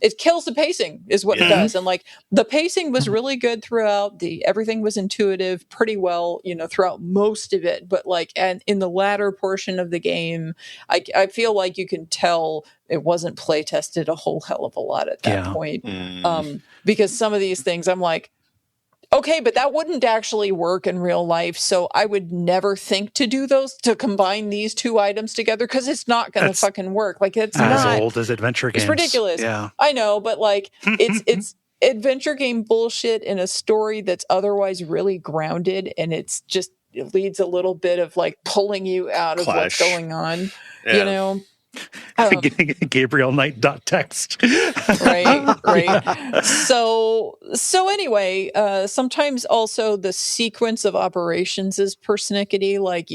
It kills the pacing is what it does. And like, the pacing was really good throughout. Everything was intuitive pretty well, throughout most of it. But like, and in the latter portion of the game, I feel like you can tell it wasn't play tested a whole hell of a lot at that point. Because some of these things I'm like, okay, but that wouldn't actually work in real life. So I would never think to do those, to combine these 2 items together, because it's not going to fucking work. Like, it's as not old as adventure games. It's ridiculous. Yeah, I know, but like, it's adventure game bullshit in a story that's otherwise really grounded, and it leads a little bit of like pulling you out of what's going on. Yeah. Gabriel Knight.text. right. So anyway, sometimes also the sequence of operations is persnickety. Like,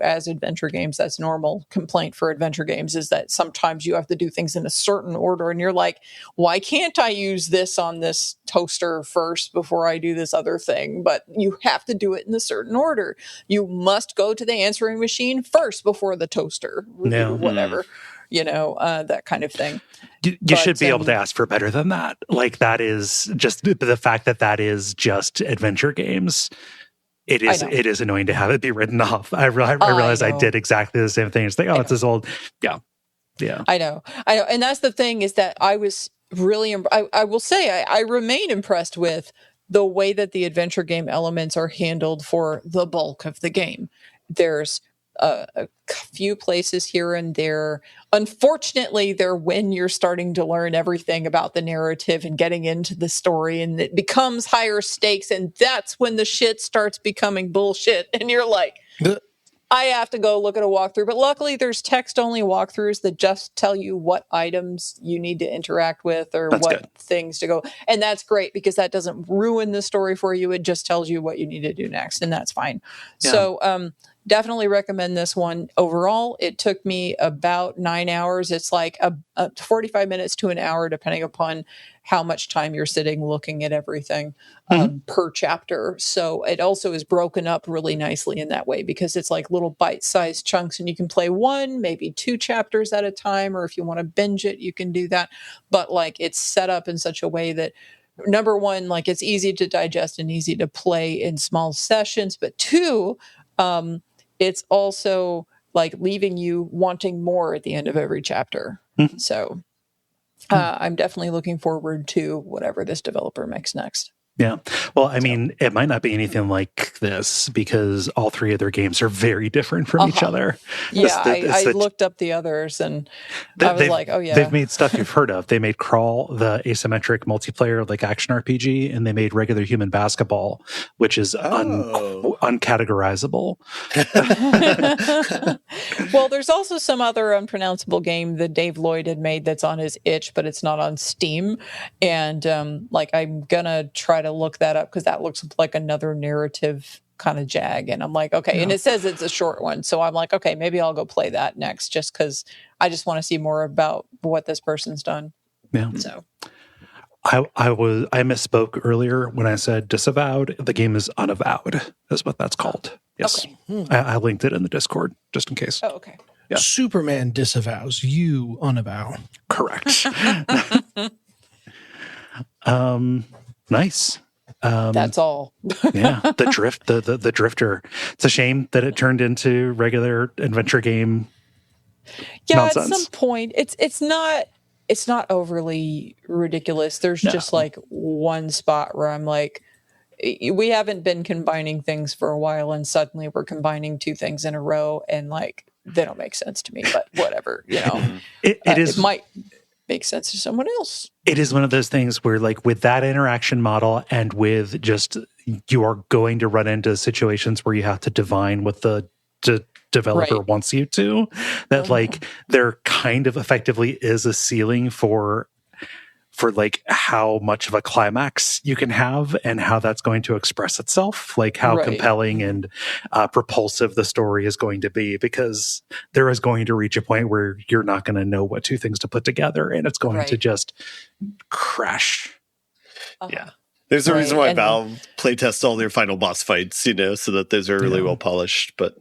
as adventure games, that's normal complaint for adventure games, is that sometimes you have to do things in a certain order, and you're like, why can't I use this on this toaster first before I do this other thing? But you have to do it in a certain order. You must go to the answering machine first before the toaster, whatever. That kind of thing. You should be able to ask for better than that. Like, that is just the fact that is just adventure games. It is annoying to have it be written off. I realize I did exactly the same thing. It's like, it's this old. Yeah. I know. And that's the thing, is that I was really, I will say, I remain impressed with the way that the adventure game elements are handled for the bulk of the game. There's a few places here and there. Unfortunately, they're when you're starting to learn everything about the narrative and getting into the story, and it becomes higher stakes, and that's when the shit starts becoming bullshit, and you're like, I have to go look at a walkthrough. But luckily, there's text-only walkthroughs that just tell you what items you need to interact with, or things to go. And that's great, because that doesn't ruin the story for you. It just tells you what you need to do next, and that's fine. Yeah. So, definitely recommend this one. Overall, it took me about 9 hours. It's like a 45 minutes to an hour, depending upon how much time you're sitting looking at everything per chapter. So it also is broken up really nicely in that way, because it's like little bite-sized chunks, and you can play 1, maybe 2 chapters at a time, or if you want to binge it, you can do that. But like, it's set up in such a way that, number 1, like, it's easy to digest and easy to play in small sessions, but 2, it's also like leaving you wanting more at the end of every chapter. So I'm definitely looking forward to whatever this developer makes next. Yeah. Well, I mean, it might not be anything like this because all three of their games are very different from each other. Yeah, I looked up the others and I was like, oh yeah. They've made stuff you've heard of. They made Crawl, the asymmetric multiplayer like action RPG, and they made regular human basketball, which is uncategorizable. Well, there's also some other unpronounceable game that Dave Lloyd had made that's on his itch, but it's not on Steam. And like I'm gonna try to look that up because that looks like another narrative kind of jag. And I'm like, okay. And it says it's a short one. So I'm like, okay, maybe I'll go play that next just because I just want to see more about what this person's done. Yeah. So I misspoke earlier when I said disavowed. The game is unavowed. That's what that's called. Yes. Okay. I linked it in the Discord just in case. Oh, okay. Yeah. Superman disavows, you unavow. Correct. Nice. That's all. Yeah, the drifter. It's a shame that it turned into regular adventure game. Yeah, nonsense. At some point, it's not overly ridiculous. There's just like one spot where I'm like, we haven't been combining things for a while, and suddenly we're combining two things in a row, and like they don't make sense to me. But whatever, it might make sense to someone else. It is one of those things where, like, with that interaction model and with just you are going to run into situations where you have to divine what the developer wants you to. That like there kind of effectively is a ceiling for like how much of a climax you can have and how that's going to express itself, like how compelling and propulsive the story is going to be, because there is going to reach a point where you're not going to know what two things to put together and it's going to just crash. Yeah. There's a reason why Valve playtest all their final boss fights, so that those are really well polished, but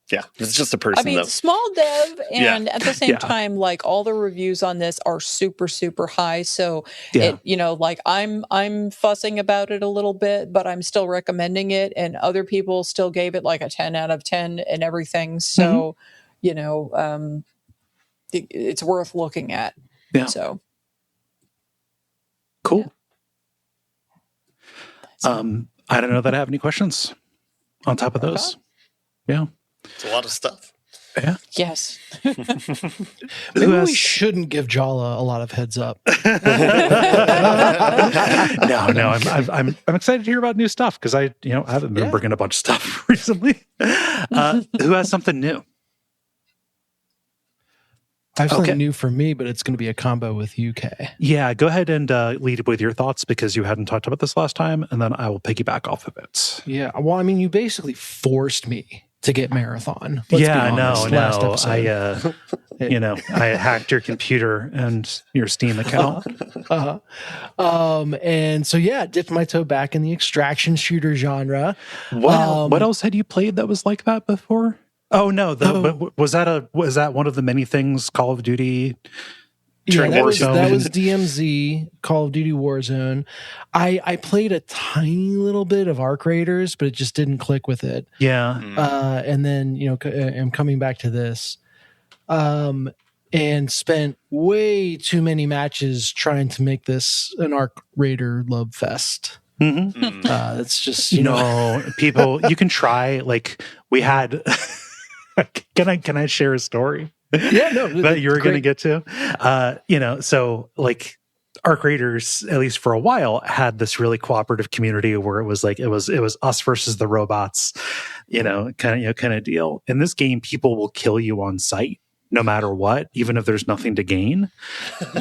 Yeah, it's just a person. I mean, small dev, and at the same time, like all the reviews on this are super, super high. So, like I'm fussing about it a little bit, but I'm still recommending it, and other people still gave it like a 10 out of 10 and everything. So, it's worth looking at. Yeah. So, cool. I don't know that I have any questions on top of those. Yeah. It's a lot of stuff. Yeah. Yes. Maybe we shouldn't give Jala a lot of heads up. No. I'm excited to hear about new stuff because I haven't been bringing a bunch of stuff recently. Who has something new? I have something new for me, but it's going to be a combo with UK. Yeah, go ahead and lead with your thoughts because you hadn't talked about this last time, and then I will piggyback off of it. Yeah, well, I mean, you basically forced me to get Marathon. I hacked your computer and your Steam account. And so dipped my toe back in the extraction shooter genre. Wow. What else had you played that was like that before? Oh no! Was that one of the many things Call of Duty? Yeah, that was DMZ, Call of Duty Warzone. I played a tiny little bit of Arc Raiders, but it just didn't click with it. Yeah. And then I'm coming back to this, and spent way too many matches trying to make this an Arc Raider love fest. Mm-hmm. It's just people. You can try. Like we had. Can I share a story? Yeah, no, that you were going to get to. So like Arc Raiders, at least for a while, had this really cooperative community where it was us versus the robots, kind of deal. In this game, people will kill you on sight no matter what, even if there's nothing to gain.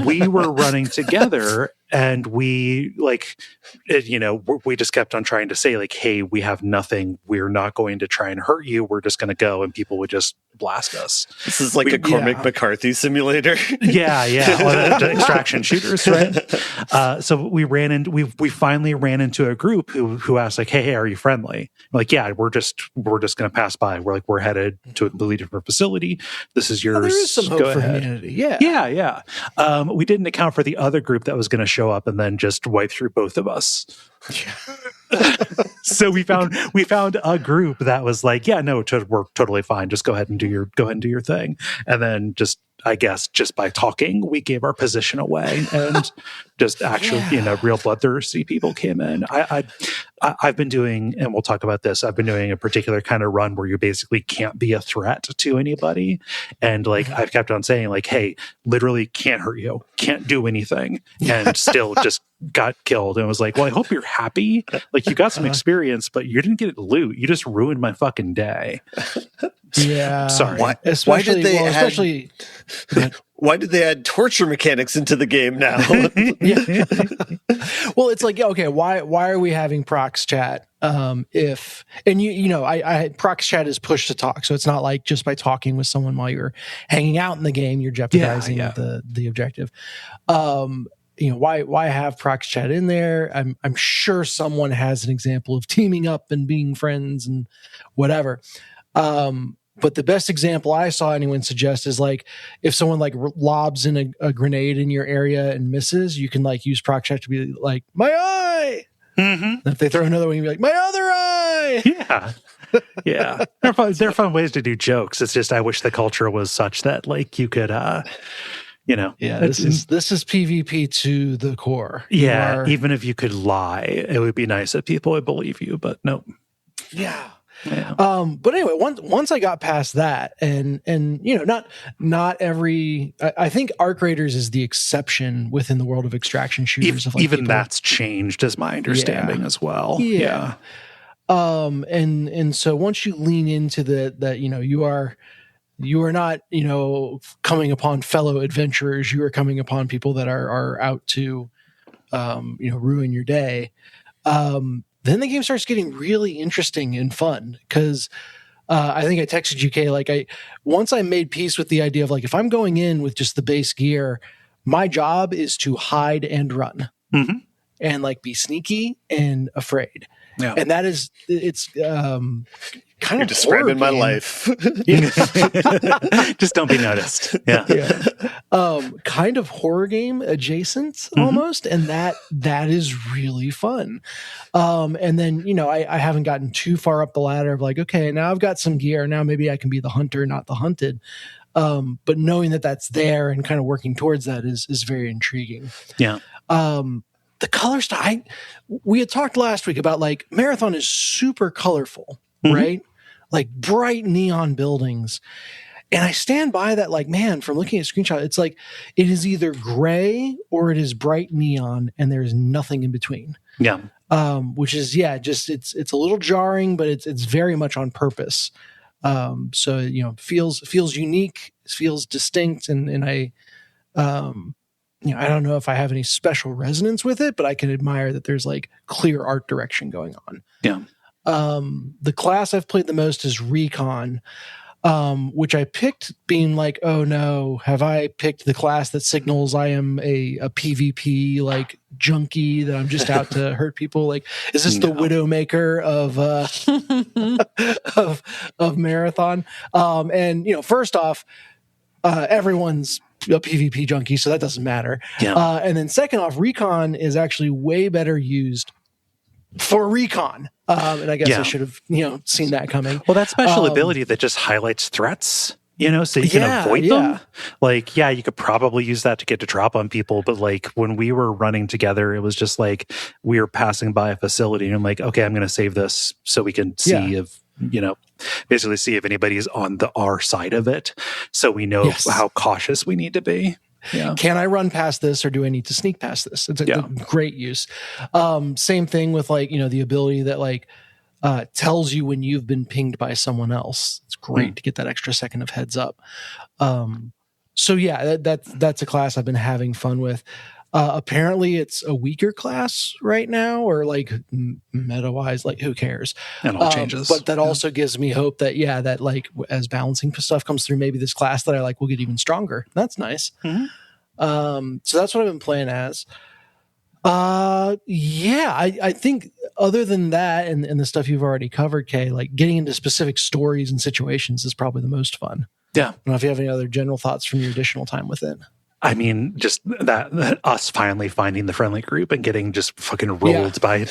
We were running together and we we just kept on trying to say like, hey, we have nothing. We're not going to try and hurt you. We're just going to go, and people would just blast us. This is like a Cormac McCarthy simulator. Yeah. The extraction shooters, right? So we finally ran into a group who asked like, hey, are you friendly? We're like, yeah, we're just going to pass by. We're headed to a completely different facility. This is yours. There is some hope for humanity. Yeah. We didn't account for the other group that was going to show up and then just wipe through both of us. So we found a group that was like, yeah, no, we're totally fine. Just go ahead and do your thing. And then just, I guess, just by talking, we gave our position away, and just actual, real bloodthirsty people came in. I've been doing, and we'll talk about this, I've been doing a particular kind of run where you basically can't be a threat to anybody. And like, I've kept on saying like, hey, literally can't hurt you, can't do anything, and still just got killed. And was like, well, I hope you're happy. Like, you got some experience, but you didn't get loot. You just ruined my fucking day. Yeah. Sorry. Why did they add torture mechanics into the game now? Well, it's like, okay, why are we having prox chat? If I prox chat is push to talk, so it's not like just by talking with someone while you're hanging out in the game, you're jeopardizing the objective. Why have prox chat in there? I'm sure someone has an example of teaming up and being friends and whatever. But the best example I saw anyone suggest is like, if someone like lobs in a grenade in your area and misses, you can like use prox chat to be like, my eye. Mm-hmm. And if they throw another one, you'd be like, my other eye. Yeah. Yeah. They're fun ways to do jokes. It's just, I wish the culture was such that like you could, this is PvP to the core. Yeah. Even if you could lie, it would be nice if people would believe you, but nope. Yeah. But anyway, once I got past that, and not every, I think Arc Raiders is the exception within the world of extraction shooters. Even that's changed, as my understanding as well. Yeah. And so once you lean into that, you are not, coming upon fellow adventurers. You are coming upon people that are out to, ruin your day. Then the game starts getting really interesting and fun, because I think I texted you, Kaye, once I made peace with the idea of like, if I'm going in with just the base gear, my job is to hide and run, and like be sneaky and afraid. Yeah. And it's kind of describing my life. Just don't be noticed. Yeah. Kind of horror game adjacent almost. And that is really fun. And then, I haven't gotten too far up the ladder of like, okay, now I've got some gear. Now maybe I can be the hunter, not the hunted. But knowing that that's there and kind of working towards that is very intriguing. Yeah. The color style, we had talked last week about like Marathon is super colorful, right? Like bright neon buildings. And I stand by that, like, man, from looking at screenshots, it's like it is either gray or it is bright neon, and there is nothing in between. Yeah. Which is, just it's a little jarring, but it's very much on purpose. So feels unique, feels distinct, and I I don't know if I have any special resonance with it, but I can admire that there's like clear art direction going on. Yeah. The class I've played the most is Recon, which I picked being like, oh no, have I picked the class that signals I am a PvP like junkie, that I'm just out to hurt people? Like, is this the Widowmaker of Marathon? And first off, everyone's a PvP junkie, so that doesn't matter. Yeah. And then second off, Recon is actually way better used for Recon. And I guess I should have, seen that coming. Well, that special ability that just highlights threats, so you can avoid them. Like, you could probably use that to get to drop on people. But like when we were running together, it was just like we were passing by a facility and I'm like, okay, I'm going to save this so we can see if, basically see if anybody's on our side of it. So we know how cautious we need to be. Yeah. Can I run past this, or do I need to sneak past this? It's a great use. Same thing with like, the ability that like tells you when you've been pinged by someone else. It's great to get that extra second of heads up. So that's a class I've been having fun with. Apparently it's a weaker class right now, or like meta wise, like who cares? It all changes. But that also gives me hope that, that like as balancing stuff comes through, maybe this class that I like will get even stronger. That's nice. So that's what I've been playing as. I think other than that and the stuff you've already covered, Kaye, like getting into specific stories and situations is probably the most fun. Yeah. I don't know if you have any other general thoughts from your additional time with it. I mean, just that us finally finding the friendly group and getting just fucking rolled by it.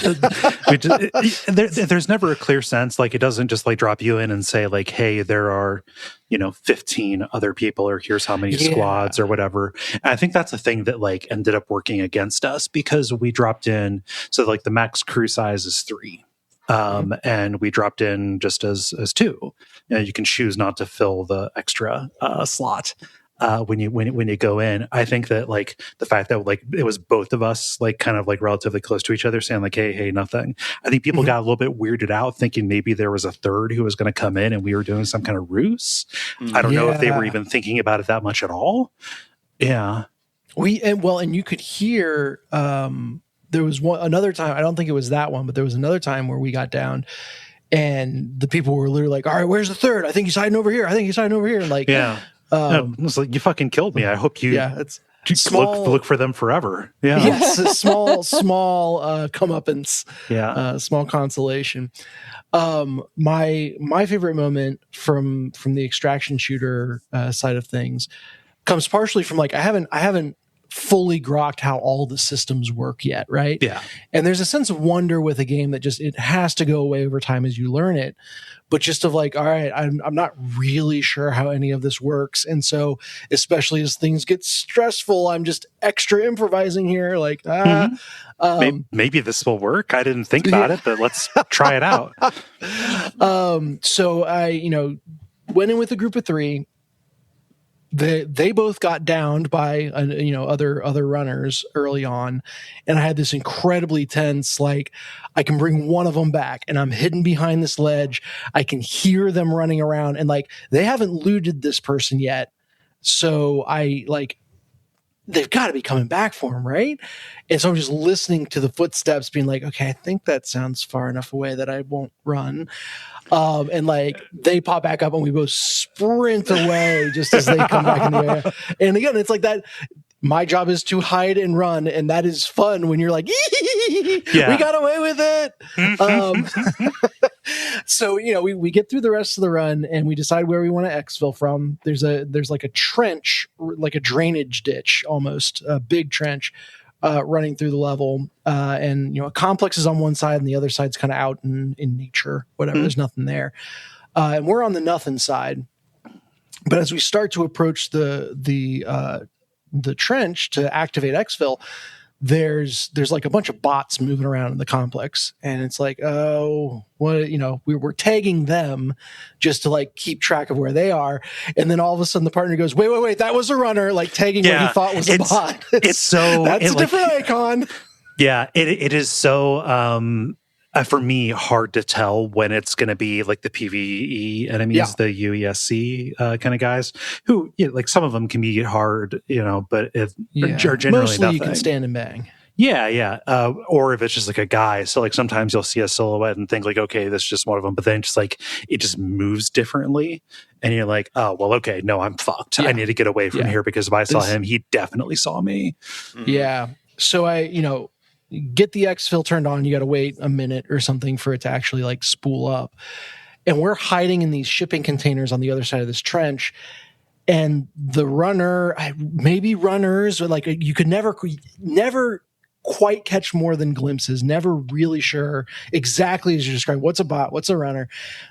There's never a clear sense. Like, it doesn't just like drop you in and say like, hey, there are, 15 other people, or here's how many squads or whatever. And I think that's the thing that like ended up working against us, because we dropped in. So like the max crew size is 3. And we dropped in just as 2. You can choose not to fill the extra slot when you go in. I think that like the fact that like it was both of us like kind of like relatively close to each other saying like, hey, nothing. I think people got a little bit weirded out thinking maybe there was a third who was going to come in and we were doing some kind of ruse. I don't know if they were even thinking about it that much at all. Yeah. And you could hear, there was another time, I don't think it was that one, but there was another time where we got down and the people were literally like, all right, where's the third? I think he's hiding over here. And like, it was like, you fucking killed me. I hope you it's small, look for them forever. Yeah. Yes. A small comeuppance. Yeah. Small consolation. My favorite moment from the extraction shooter side of things comes partially from like, I haven't fully grokked how all the systems work yet, right? Yeah. And there's a sense of wonder with a game that just, it has to go away over time as you learn it. But just of like, all right, I'm not really sure how any of this works. And so, especially as things get stressful, I'm just extra improvising here. Like, maybe this will work. I didn't think about it, but let's try it out. So I, went in with a group of 3. They both got downed by other runners early on, and I had this incredibly tense, like, I can bring one of them back and I'm hidden behind this ledge. I can hear them running around and like they haven't looted this person yet, so I like they've got to be coming back for him, right? And so I'm just listening to the footsteps, being like, okay, I think that sounds far enough away that I won't run. And like they pop back up and we both sprint away just as they come back in the area. And again, it's like that. My job is to hide and run, and that is fun when you're like, we got away with it. So we get through the rest of the run and we decide where we want to exfil from. There's like a trench, like a drainage ditch, almost a big trench running through the level, and a complex is on one side and the other side's kind of out in nature, whatever. There's nothing there, and we're on the nothing side. But as we start to approach the trench to activate exfil, there's like a bunch of bots moving around in the complex, and it's like, oh, what, we're tagging them just to like keep track of where they are, and then all of a sudden the partner goes, wait, that was a runner, like tagging what he thought was a bot. It's so that's a different icon. Yeah, it is so for me hard to tell when it's going to be like the PvE enemies, the UESC kind of guys who like some of them can be hard, but are generally mostly nothing. You can stand and bang. Yeah. Or if it's just like a guy. So like sometimes you'll see a silhouette and think like, okay, this is just one of them. But then just like, it just moves differently. And you're like, oh, well, okay, no, I'm fucked. I need to get away from here because if I saw him, he definitely saw me. Yeah. So I, get the exfil turned on. You got to wait a minute or something for it to actually like spool up. And we're hiding in these shipping containers on the other side of this trench. And the runner, maybe runners, or like you could never quite catch more than glimpses, never really sure exactly as you're describing what's a bot, what's a runner.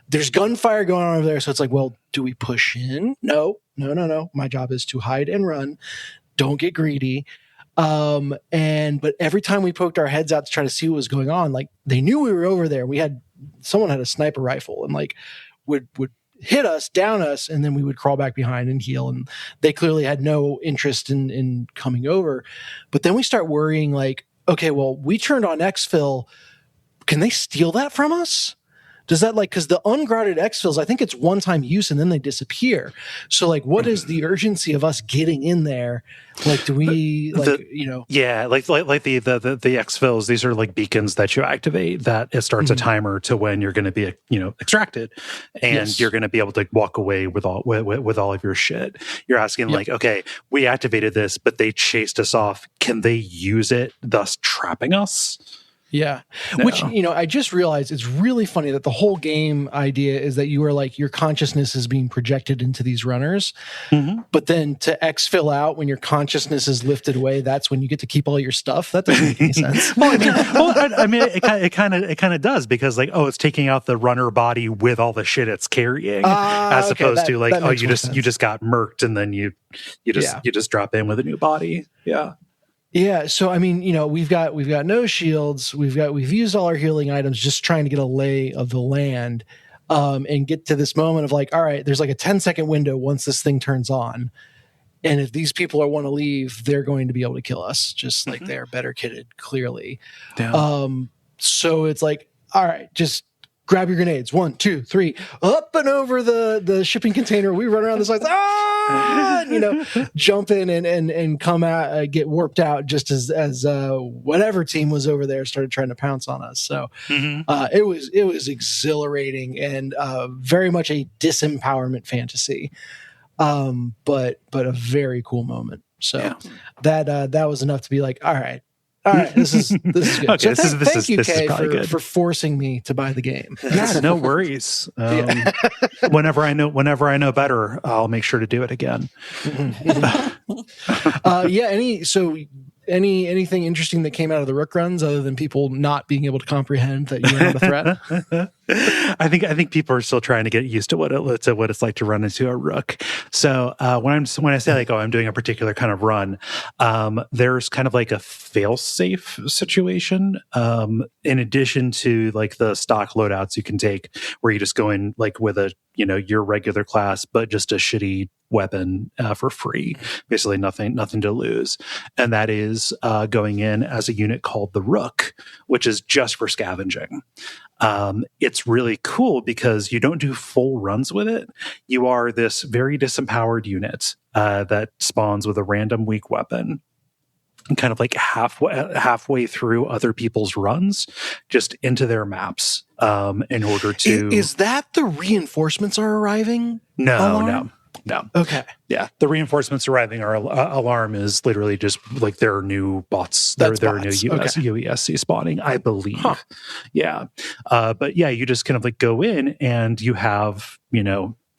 There's gunfire going on over there. So it's like, well, do we push in? No. My job is to hide and run. Don't get greedy. But every time we poked our heads out to try to see what was going on, like they knew we were over there. Someone had a sniper rifle and like would hit us, down us, and then we would crawl back behind and heal. And they clearly had no interest in coming over. But then we start worrying like, okay, well, we turned on exfil. Can they steal that from us? Does that because the unguarded exfils, I think it's one-time use and then they disappear. So like, what is the urgency of us getting in there? Like, do we Yeah, like the exfils. These are like beacons that you activate. That it starts a timer to when you're going to be extracted, and you're going to be able to walk away with all of your shit. You're asking like, okay, we activated this, but they chased us off. Can they use it, thus trapping us? Yeah. No. Which, I just realized it's really funny that the whole game idea is that you are like, your consciousness is being projected into these runners. Mm-hmm. But then to exfil out when your consciousness is lifted away, that's when you get to keep all your stuff. That doesn't make any sense. It kind of does, because like, it's taking out the runner body with all the shit it's carrying, as opposed to like, you just got murked and then you just drop in with a new body. Yeah. Yeah, so I mean, we've got no shields. We've used all our healing items, just trying to get a lay of the land, and get to this moment of like, all right, there's like a 10-second window once this thing turns on, and if these people want to leave, they're going to be able to kill us, just like they're better kitted, clearly. Yeah. So it's like, all right, just grab your grenades. 1, 2, 3, up and over the shipping container. We run around this like, jump in and come out, get warped out just as whatever team was over there started trying to pounce on us. So it was exhilarating and very much a disempowerment fantasy, but a very cool moment. So that was enough to be like, all right, this is good. Okay, so thank you, Kaye, good. for forcing me to buy the game. Yeah, no worries. Whenever I know better, I'll make sure to do it again. Anything interesting that came out of the Rook runs other than people not being able to comprehend that you were not a threat? I think people are still trying to get used to what it's like to run into a Rook. So when I say like, I'm doing a particular kind of run, there's kind of like a fail-safe situation. In addition to like the stock loadouts you can take, where you just go in like with a your regular class, but just a shitty weapon for free, basically nothing to lose, and that is going in as a unit called the Rook, which is just for scavenging. It's really cool because you don't do full runs with it. You are this very disempowered unit that spawns with a random weak weapon, and kind of like halfway through other people's runs, just into their maps, in order to. Is that the reinforcements are arriving? No. Okay. Yeah, the reinforcements arriving are alarm is literally just like their new bots. Their new UESC spawning, I believe. Huh. Yeah, but yeah, you just kind of like go in and you have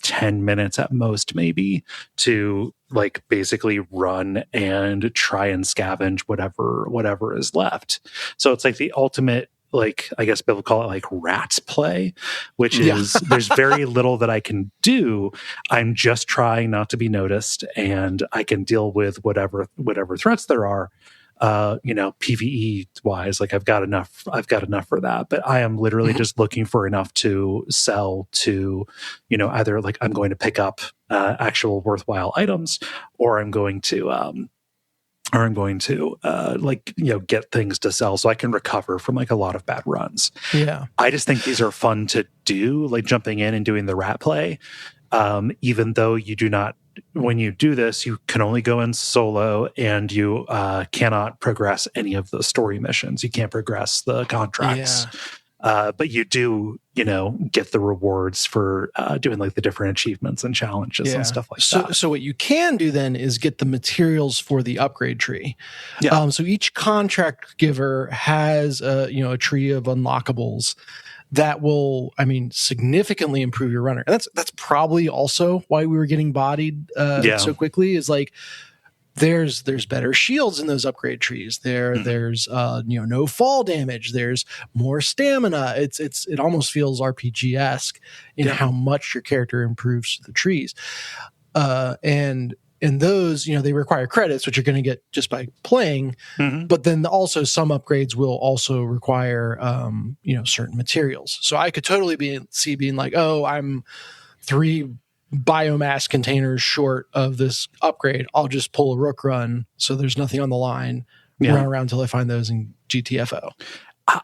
10 minutes at most, maybe, to like basically run and try and scavenge whatever is left. So it's like the ultimate, like, I guess people call it like rats play, which is there's very little that I can do. I'm just trying not to be noticed, and I can deal with whatever threats there are. PvE wise, like I've got enough for that, but I am literally just looking for enough to sell to, either like I'm going to pick up actual worthwhile items, or I'm going to get things to sell so I can recover from like a lot of bad runs. Yeah. I just think these are fun to do, like jumping in and doing the rat play. Even though you do not, when you do this, you can only go in solo, and you cannot progress any of the story missions. You can't progress the contracts. Yeah. But you do, get the rewards for doing like the different achievements and challenges and stuff like that. So what you can do then is get the materials for the upgrade tree. Yeah. So each contract giver has a tree of unlockables that will, significantly improve your runner. And that's probably also why we were getting bodied so quickly, is like, there's better shields in those upgrade trees. There's no fall damage. There's more stamina. It almost feels RPG-esque in how much your character improves the trees. And those, they require credits, which you're going to get just by playing. Mm-hmm. But then also some upgrades will also require, certain materials. So I could totally being like, I'm 3 biomass containers short of this upgrade. I'll just pull a Rook run, so there's nothing on the line. Run around until I find those in GTFO.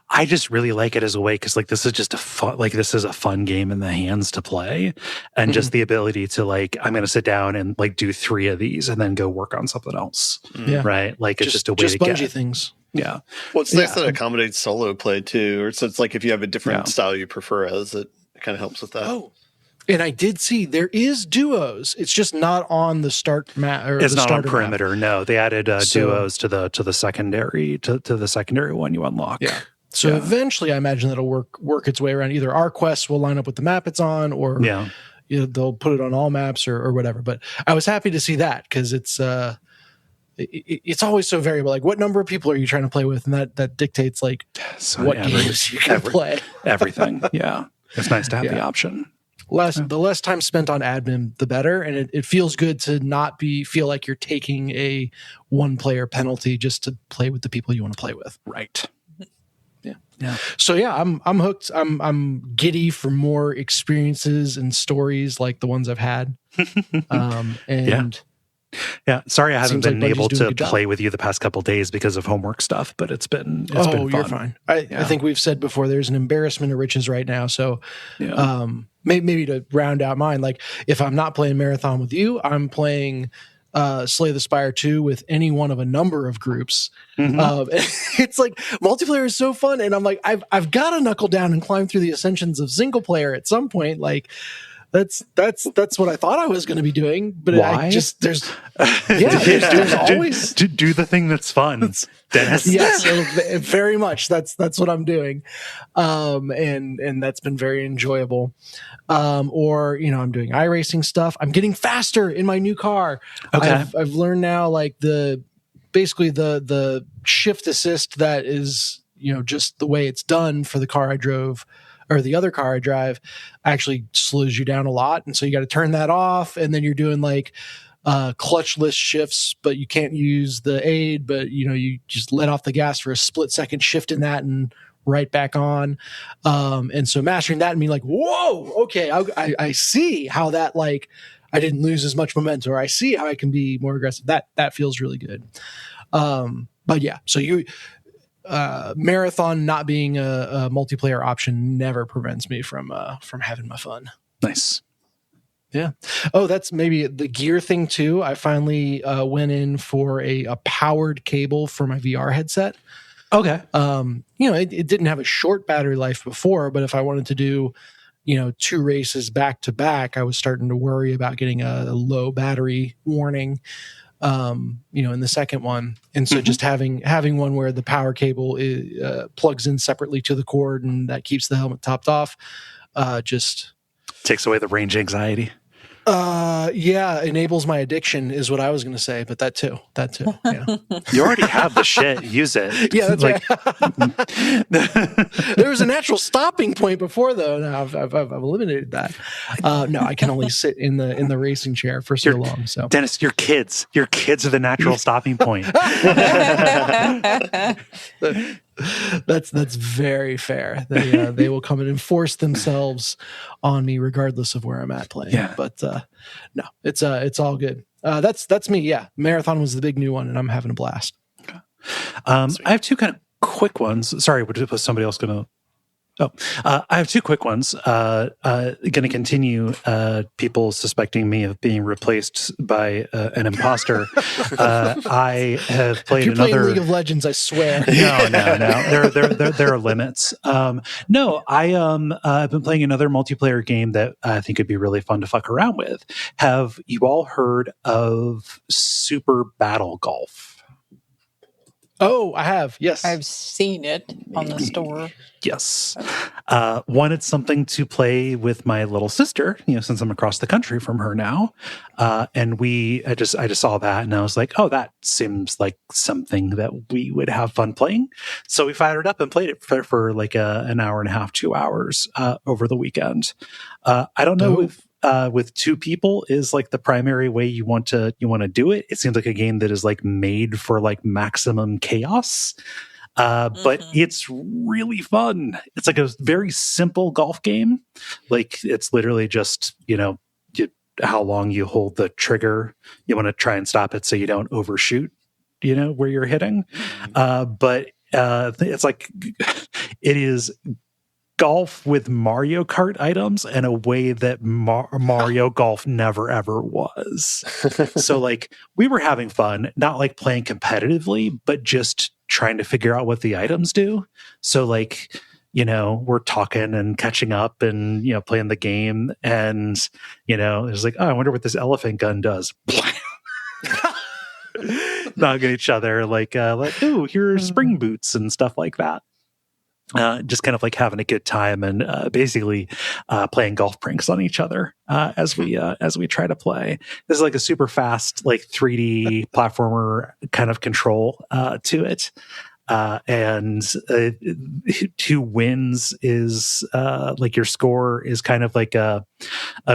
I just really like it as a way, because like this is just this is a fun game in the hands to play, and just the ability to like, I'm going to sit down and like do 3 of these and then go work on something else. Yeah. Right. Like it's just a way to get things. Yeah. Well, it's nice that it accommodates solo play too. Or so it's like if you have a different style you prefer, it kind of helps with that. Oh. And I did see there is duos. It's just not on the start map. It's not on perimeter. Map. No, they added duos to the secondary to the secondary one you unlock. Yeah. So eventually I imagine that'll work its way around. Either our quests will line up with the map it's on, or they'll put it on all maps or whatever. But I was happy to see that, because it's always so variable. Like, what number of people are you trying to play with? And that dictates like what games you can play. Everything. Yeah. It's nice to have the option. The less time spent on admin, the better. And it feels good to not feel like you're taking a one player penalty just to play with the people you want to play with. Right. Yeah. So I'm hooked. I'm giddy for more experiences and stories like the ones I've had. Yeah, sorry I haven't been able to play job. With you the past couple of days because of homework stuff, but it's been fun. You're fine. I think we've said before, there's an embarrassment of riches right now. So maybe to round out mine, like if I'm not playing Marathon with you, I'm playing Slay the Spire 2 with any one of a number of groups. It's like multiplayer is so fun, and I'm like, I've got to knuckle down and climb through the ascensions of single player at some point. Like that's what I thought I was going to be doing, but there's always do the thing that's fun, Dennis. Yes, very much. That's what I'm doing, and that's been very enjoyable. Or I'm doing iRacing stuff. I'm getting faster in my new car. Okay, I've learned now, like the shift assist that is just the way it's done for the car I drove. Or the other car I drive actually slows you down a lot. And so you got to turn that off. And then you're doing like clutchless shifts, but you can't use the aid, but you just let off the gas for a split second, shift in that and right back on. And so mastering that and being like, whoa, okay. I see how that, like, I didn't lose as much momentum, or I see how I can be more aggressive. That feels really good. But yeah, so Marathon not being a multiplayer option never prevents me from having my fun. Nice. Yeah. Oh, that's maybe the gear thing too. I finally went in for a powered cable for my VR headset. Okay. It didn't have a short battery life before, but if I wanted to do 2 races back to back, I was starting to worry about getting a low battery warning. In the second one. And so just having one where the power cable plugs in separately to the cord, and that keeps the helmet topped off, just takes away the range anxiety. Enables my addiction is what I was going to say, but that too. Yeah. You already have the shit. Use it. Yeah, that's right. There was a natural stopping point before, though. Now I've eliminated that. No, I can only sit in the racing chair for so long. So Dennis, your kids are the natural stopping point. That's very fair. They will come and enforce themselves on me regardless of where I'm at playing. Yeah. But no, it's all good. That's me. Yeah, Marathon was the big new one, and I'm having a blast. Okay. I have 2 kind of quick ones. Sorry, was somebody else going to? I have 2 quick ones. Going to continue people suspecting me of being replaced by an imposter. I have played You're another playing League of Legends, I swear. No. There are limits. No, I've been playing another multiplayer game that I think would be really fun to fuck around with. Have you all heard of Super Battle Golf? Oh, I have. Yes. I've seen it on the store. Yes. Wanted something to play with my little sister, since I'm across the country from her now. And I just saw that and I was like, oh, that seems like something that we would have fun playing. So we fired it up and played it for like an hour and a half, 2 hours over the weekend. I don't know if with 2 people is like the primary way you want to do it. It seems like a game that is like made for like maximum chaos. But it's really fun. It's like a very simple golf game. Like it's literally just, how long you hold the trigger. You want to try and stop it so you don't overshoot, where you're hitting. But it's like, it is golf with Mario Kart items in a way that Mario Golf never ever was. So like we were having fun, not like playing competitively, but just trying to figure out what the items do. So like, we're talking and catching up and, playing the game and, it's like, oh, I wonder what this elephant gun does. Knocking each other like, ooh, here are spring boots and stuff like that. just kind of like having a good time and basically playing golf pranks on each other as we try to play. This is like a super fast, like 3D platformer kind of control to it. And who wins is like your score is kind of like a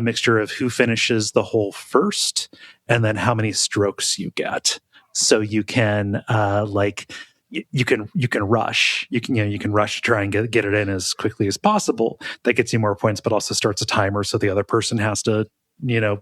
mixture of who finishes the hole first and then how many strokes you get. So you can you can rush. You can rush to try and get it in as quickly as possible. That gets you more points, but also starts a timer, so the other person has to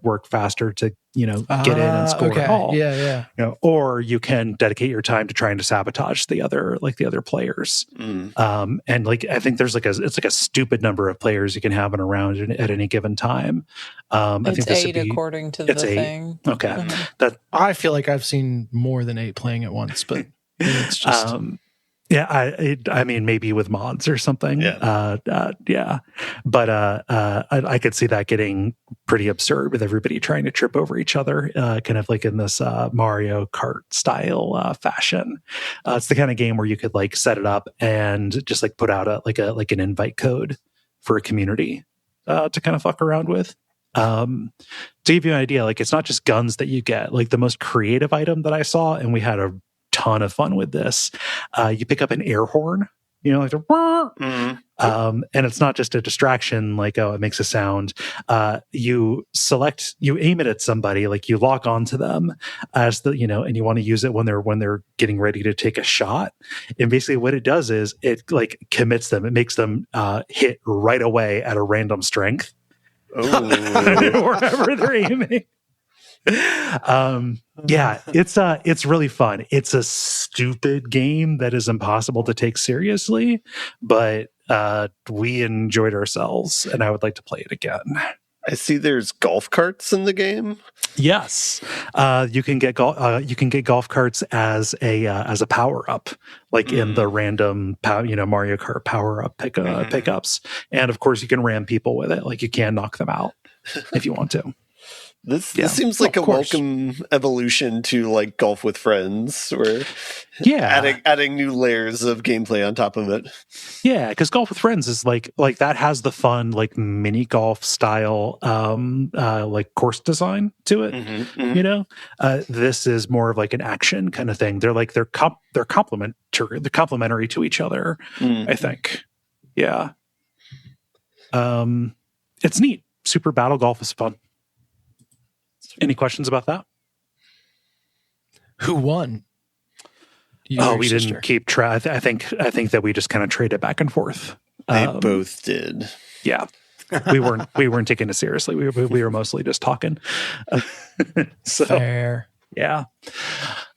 work faster to get in and score a hole. Yeah. Or you can dedicate your time to trying to sabotage the other players. And like I think there's it's like a stupid number of players you can have in a round at any given time. I it's think 8 according to the thing. Okay, that I feel like I've seen more than 8 playing at once, but it's just. I mean, maybe with mods or something. Yeah. But I could see that getting pretty absurd with everybody trying to trip over each other, kind of like in this Mario Kart style fashion. It's the kind of game where you could like set it up and just like put out an invite code for a community to kind of fuck around with. To give you an idea, like it's not just guns that you get. Like the most creative item that I saw, and we had a ton of fun with this. You pick up an air horn, like and it's not just a distraction, like, oh, it makes a sound. You aim it at somebody, like you lock onto them as and you want to use it when they're getting ready to take a shot. And basically what it does is it like commits them. It makes them hit right away at a random strength. Wherever they're aiming. It's really fun. It's a stupid game that is impossible to take seriously, but we enjoyed ourselves and I would like to play it again. I see there's golf carts in the game. Yes. You can get golf carts as a power up, like in the random Mario Kart power up pickups. And of course you can ram people with it. Like you can knock them out if you want to. This seems like a welcome evolution to like golf with friends, or adding new layers of gameplay on top of it. Yeah, because golf with friends is like that has the fun like mini golf style like course design to it. This is more of like an action kind of thing. They're complementary to each other. I think. Yeah. It's neat. Super Battle Golf is fun. Any questions about that? Who won? We didn't keep track. I think that we just kind of traded back and forth. They both did. Yeah, we weren't taking it seriously. We were mostly just talking. So, fair. Yeah.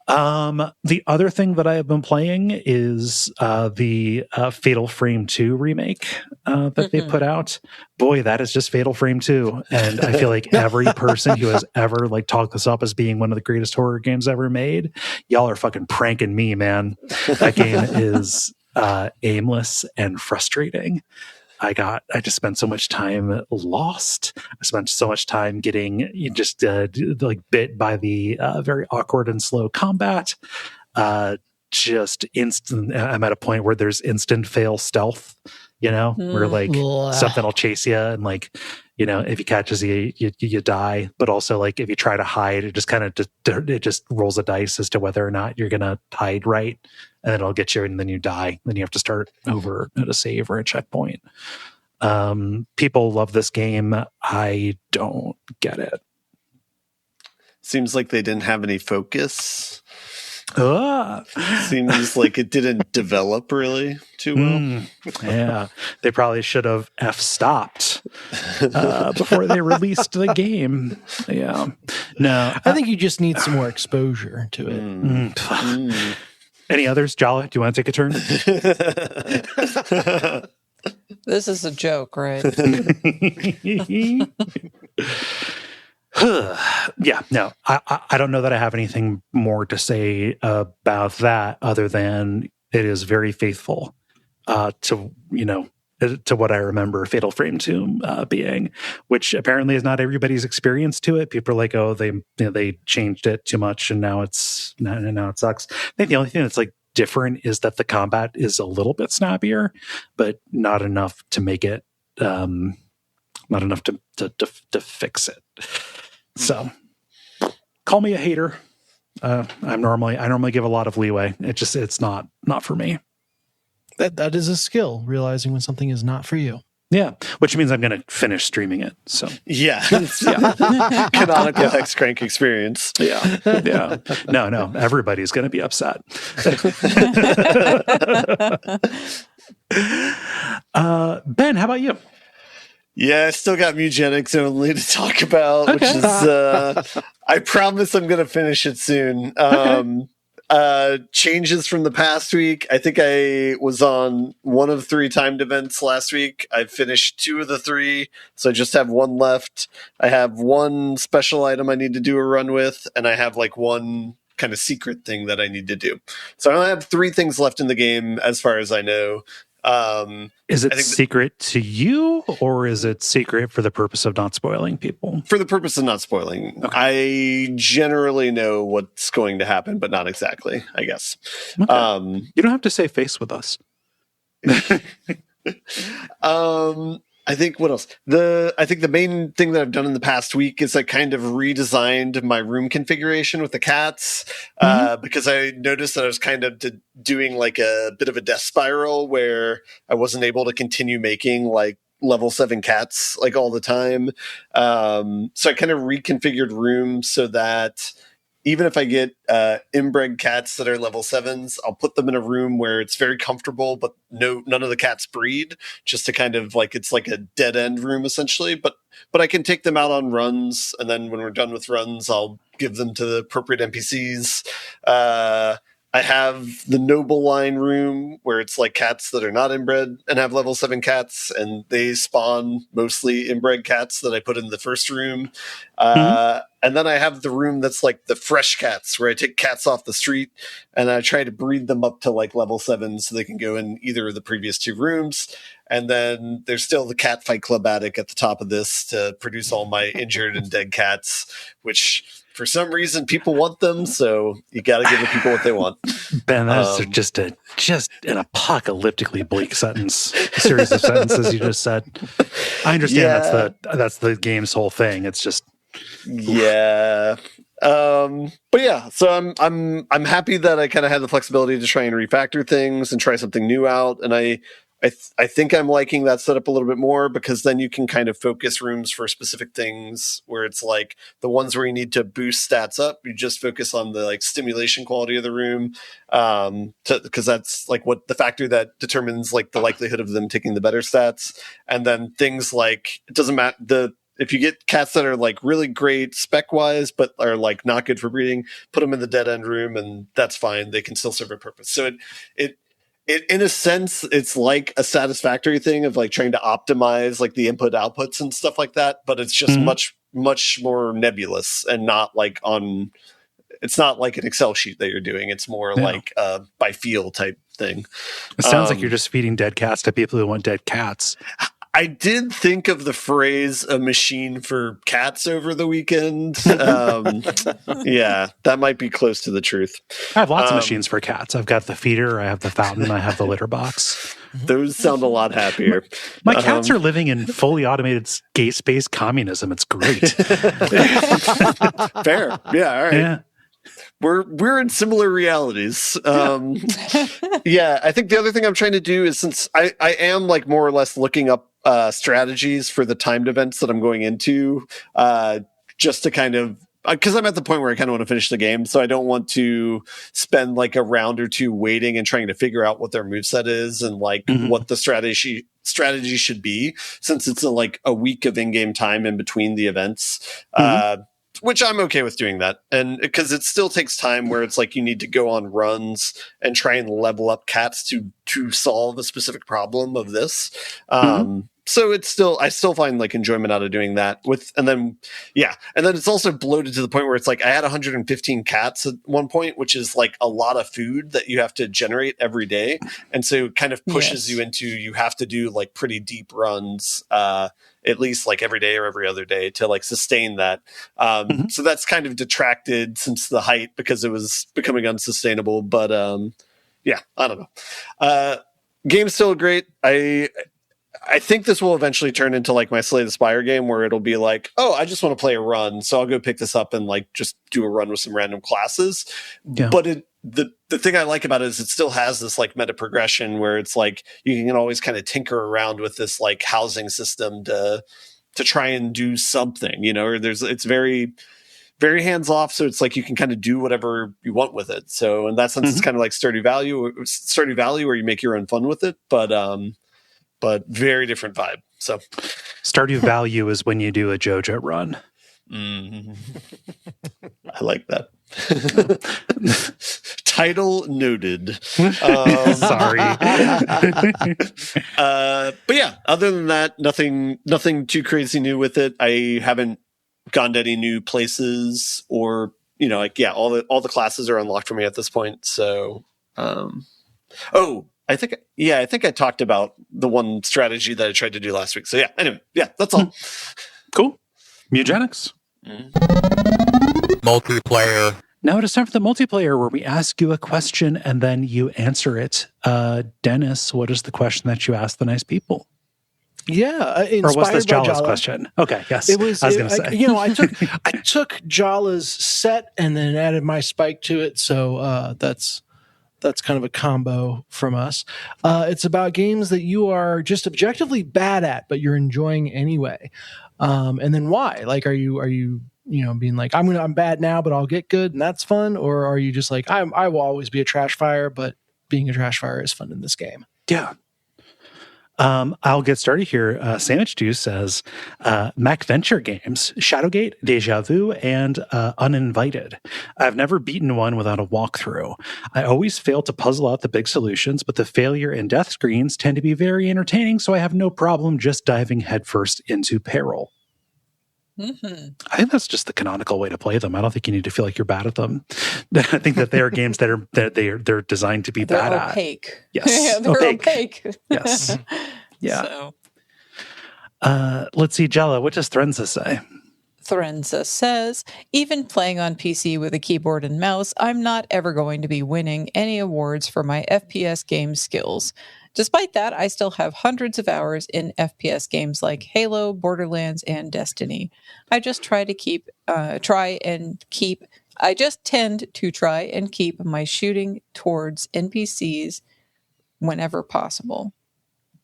The other thing that I have been playing is the Fatal Frame 2 remake that they put out. Boy, that is just Fatal Frame 2. And I feel like every person who has ever like talked this up as being one of the greatest horror games ever made, y'all are fucking pranking me, man. That game is aimless and frustrating. I just spent so much time lost. I spent so much time getting just like bit by the very awkward and slow combat. Just instant. I'm at a point where there's instant fail stealth, where like something will chase you and like, if he catches you, you die. But also like if you try to hide, it just kind of it just rolls a dice as to whether or not you're going to hide right. And then it'll get you and then you die. Then you have to start over at a save or a checkpoint. People love this game. I don't get it. Seems like they didn't have any focus. Seems like it didn't develop really too well. Yeah, they probably should have stopped before they released the game. Yeah, no, I think you just need some more exposure to it. Any others? Jala, do you want to take a turn? This is a joke, right? Yeah, no, I don't know that I have anything more to say about that other than it is very faithful to what I remember Fatal Frame 2 being, which apparently is not everybody's experience to it. People are like, oh, they changed it too much and now it sucks. I think the only thing that's like different is that the combat is a little bit snappier, but not enough to make it, not enough to fix it. So call me a hater. I normally give a lot of leeway. It's not for me. That is a skill, realizing when something is not for you. Yeah, which means I'm going to finish streaming it. So yeah. Canonical Hex Crank experience. Yeah. No, everybody's going to be upset. Ben, how about you? Yeah, I still got Mewgenics only to talk about, which is, I promise I'm going to finish it soon. Changes from the past week. I think I was on one of 3 timed events last week. I finished 2 of the 3, so I just have 1 left. I have 1 special item I need to do a run with, and I have like 1 kind of secret thing that I need to do. So I only have 3 things left in the game, as far as I know. Is it secret to you, or is it secret for the purpose of not spoiling people? For the purpose of not spoiling. Okay. I generally know what's going to happen, but not exactly, I guess. Okay. You don't have to say face with us. I think what else? I think the main thing that I've done in the past week is I kind of redesigned my room configuration with the cats, because I noticed that I was kind of doing like a bit of a death spiral where I wasn't able to continue making like level 7 cats like all the time. So I kind of reconfigured rooms so that even if I get inbred cats that are level 7s, I'll put them in a room where it's very comfortable, but none of the cats breed, just to kind of like, it's like a dead end room essentially. But I can take them out on runs, and then when we're done with runs, I'll give them to the appropriate NPCs. I have the noble line room where it's like cats that are not inbred and have level 7 cats, and they spawn mostly inbred cats that I put in the first room. And then I have the room that's like the fresh cats, where I take cats off the street and I try to breed them up to like level 7 so they can go in either of the previous 2 rooms. And then there's still the Cat Fight Club attic at the top of this to produce all my injured and dead cats, which for some reason people want them, so you got to give the people what they want. Ben, that's just an apocalyptically bleak series of sentences you just said. I understand that's the game's whole thing. It's just but yeah, so I'm happy that I kind of had the flexibility to try and refactor things and try something new out, and I think I'm liking that setup a little bit more, because then you can kind of focus rooms for specific things, where it's like the ones where you need to boost stats up, you just focus on the like stimulation quality of the room, because that's like what the factor that determines like the likelihood of them taking the better stats. And then things like, it doesn't matter, if you get cats that are like really great spec wise, but are like not good for breeding, put them in the dead end room, and that's fine. They can still serve a purpose. So it in a sense, it's like a satisfactory thing of like trying to optimize like the input outputs and stuff like that. But it's just much more nebulous, and not like it's not like an Excel sheet that you're doing. It's more like by feel type thing. It sounds like you're just feeding dead cats to people who want dead cats. I did think of the phrase "a machine for cats" over the weekend. Yeah, that might be close to the truth. I have lots of machines for cats. I've got the feeder, I have the fountain, I have the litter box. Those sound a lot happier. My cats are living in fully automated space communism. It's great. Fair. Yeah, all right. Yeah. We're in similar realities. Yeah, I think the other thing I'm trying to do is, since I am like more or less looking up strategies for the timed events that I'm going into, just to kind of, because I'm at the point where I kind of want to finish the game, so I don't want to spend like a round or 2 waiting and trying to figure out what their moveset is and like what the strategy should be, since it's like a week of in-game time in between the events. Which I'm okay with doing that. And because it still takes time, where it's like you need to go on runs and try and level up cats to solve a specific problem of this. So I still find like enjoyment out of doing that and then it's also bloated to the point where it's like I had 115 cats at one point, which is like a lot of food that you have to generate every day. And so it kind of pushes you into, you have to do like pretty deep runs, at least like every day or every other day to like sustain that. So that's kind of detracted since the height, because it was becoming unsustainable. But yeah, I don't know. Game's still great. I think this will eventually turn into like my Slay the Spire game, where it'll be like, oh, I just want to play a run, so I'll go pick this up and like just do a run with some random classes. Yeah. But the thing I like about it is it still has this like meta progression where it's like you can always kind of tinker around with this like housing system to try and do something, you know, or it's very, very hands off. So it's like you can kind of do whatever you want with it. So in that sense, it's kind of like Stardew Valley where you make your own fun with it. But very different vibe. So Stardew Valley is when you do a JoJo run. I like that. Title noted. Sorry. But yeah, other than that, nothing too crazy new with it. I haven't gone to any new places or, you know, like, yeah, all the classes are unlocked for me at this point. So, I think I talked about the one strategy that I tried to do last week. So yeah, anyway, yeah, that's all. Cool. Mewgenics. Multiplayer. Now it is time for the multiplayer where we ask you a question and then you answer it. Dennis, what is the question that you asked the nice people? Yeah, or was this Jala's Jala's question? Okay, yes. It was. I was going to say. I took Jala's set and then added my spike to it. So that's kind of a combo from us. It's about games that you are just objectively bad at, but you're enjoying anyway. And then why? Like, are you being like, I'm bad now, but I'll get good, and that's fun, or are you just like, I will always be a trash fire, but being a trash fire is fun in this game? Yeah. I'll get started here. Sandwich Juice says, Mac Venture games, Shadowgate, Deja Vu, and Uninvited. I've never beaten one without a walkthrough. I always fail to puzzle out the big solutions, but the failure and death screens tend to be very entertaining, so I have no problem just diving headfirst into peril. Mm-hmm. I think that's just the canonical way to play them. I don't think you need to feel like you're bad at them. I think that they are games that they're designed to be bad at. Opaque. Yes. Yeah, they're opaque. Yes. Yeah. So. Let's see, Jala, what does Threnza say? Threnza says, even playing on PC with a keyboard and mouse, I'm not ever going to be winning any awards for my FPS game skills. Despite that, I still have hundreds of hours in FPS games like Halo, Borderlands, and Destiny. I just tend to try and keep my shooting towards NPCs whenever possible.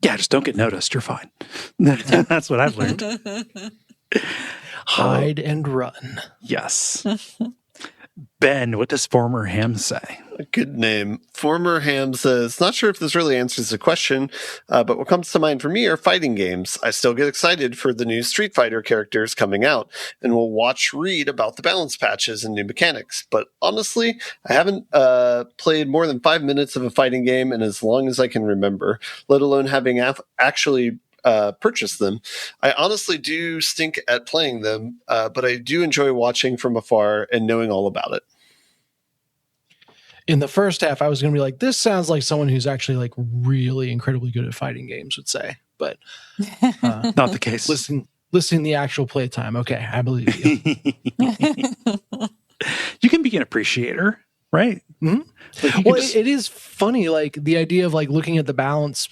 Yeah, just don't get noticed. You're fine. That's what I've learned. Hide and run. Yes. Ben, what does Former Ham say? A good name. Former Ham says, not sure if this really answers the question, but what comes to mind for me are fighting games. I still get excited for the new Street Fighter characters coming out and will read about the balance patches and new mechanics. But honestly, I haven't played more than 5 minutes of a fighting game in as long as I can remember, let alone having actually purchase them. I honestly do stink at playing them, but I do enjoy watching from afar and knowing all about it. In the first half, I was going to be like, this sounds like someone who's actually like really incredibly good at fighting games would say, but not the case. Listening to the actual playtime. Okay, I believe you. You can be an appreciator, right? Mm-hmm. Like it is funny, like the idea of like looking at the balance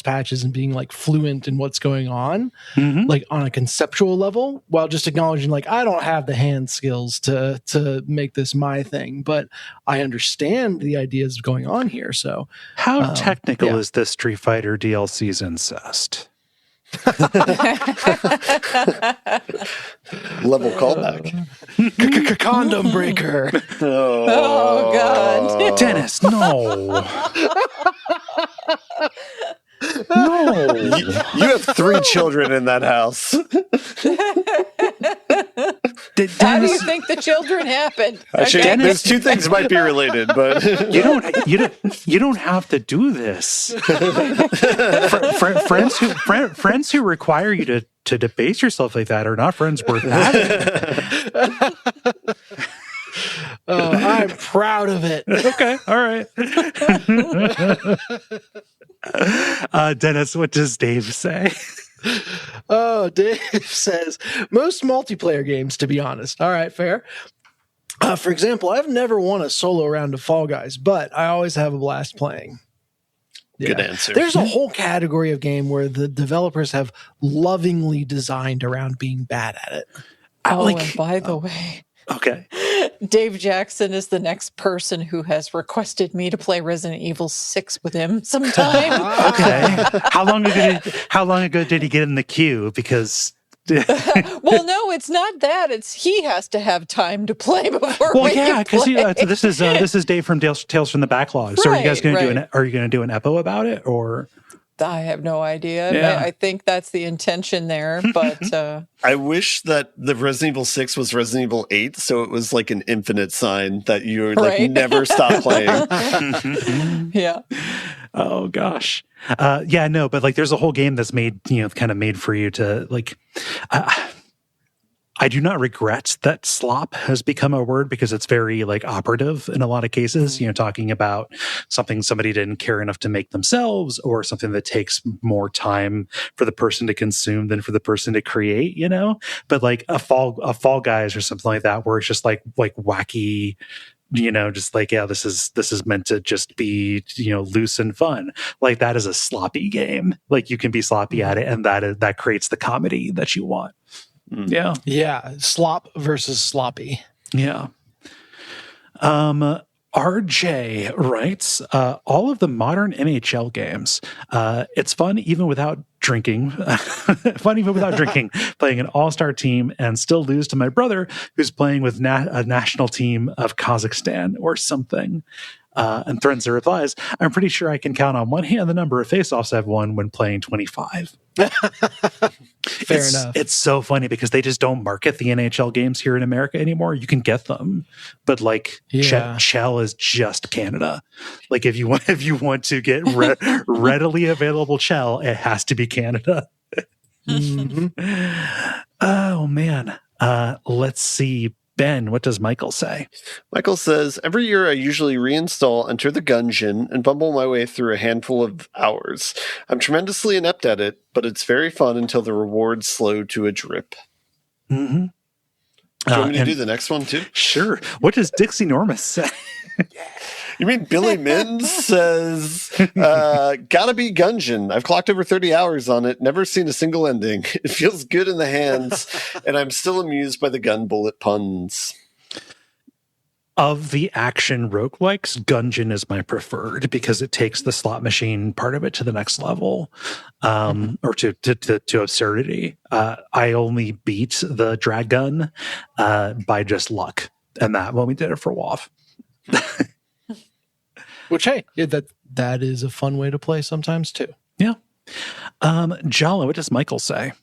patches and being like fluent in what's going on, like on a conceptual level, while just acknowledging like I don't have the hand skills to make this my thing, but I understand the ideas going on here. So, how technical is this Street Fighter DLC's incest? Level callback. Condom breaker. Oh God, Dennis, no. No. You have 3 children in that house. How do you think the children happened? Okay. There's 2 things might be related, but you don't have to do this. Friends who require you to debase yourself like that are not friends worth having. I'm proud of it. Okay, all right. Dennis, what does Dave say? Oh, Dave says, most multiplayer games, to be honest. All right, fair. For example, I've never won a solo round of Fall Guys, but I always have a blast playing. Good answer. There's a whole category of game where the developers have lovingly designed around being bad at it. And by the way, okay, Dave Jackson is the next person who has requested me to play Resident Evil 6 with him sometime. okay. How long ago did he get in the queue? Because well, no, it's not that. It's he has to have time to play before. Well, yeah, because this is Dave from Tales from the Backlog. So are you guys going to are you going to do an EPO about it, or? I have no idea. Yeah. I think that's the intention there, but I wish that the Resident Evil 6 was Resident Evil 8, so it was like an infinite sign that you would never stop playing. Yeah. Oh gosh. Yeah, no, but like there's a whole game that's made, kind of made for you to like I do not regret that slop has become a word because it's very like operative in a lot of cases, talking about something somebody didn't care enough to make themselves or something that takes more time for the person to consume than for the person to create, but like a Fall Guys or something like that, where it's just like wacky, just like, yeah, this is meant to just be, loose and fun. Like that is a sloppy game. Like you can be sloppy at it and that creates the comedy that you want. Yeah. Yeah. Slop versus sloppy. Yeah. RJ writes, all of the modern NHL games, it's fun even without drinking, playing an all-star team and still lose to my brother who's playing with a national team of Kazakhstan or something. And Threnzer replies, I'm pretty sure I can count on one hand the number of face-offs I've won when playing 25. Fair enough. It's so funny because they just don't market the NHL games here in America anymore. You can get them, but like Chell is just Canada. Like if you want to get readily available Chell, it has to be Canada. Mm-hmm. Oh man. Let's see. Ben, what does Michael say? Michael says, every year I usually reinstall Enter the Gungeon and bumble my way through a handful of hours. I'm tremendously inept at it, but it's very fun until the rewards slow to a drip. Mm-hmm. Do you want me to do the next one too? Sure. What does Dixie Normus say? You mean Billy Minns says, gotta be Gungeon. I've clocked over 30 hours on it, never seen a single ending. It feels good in the hands, and I'm still amused by the gun bullet puns. Of the action roguelikes, Gungeon is my preferred because it takes the slot machine part of it to the next level, or to absurdity. I only beat the Dragon by just luck, and that when we did it for WoW. Which, hey, that is a fun way to play sometimes too. Yeah. Jala, what does Michael say?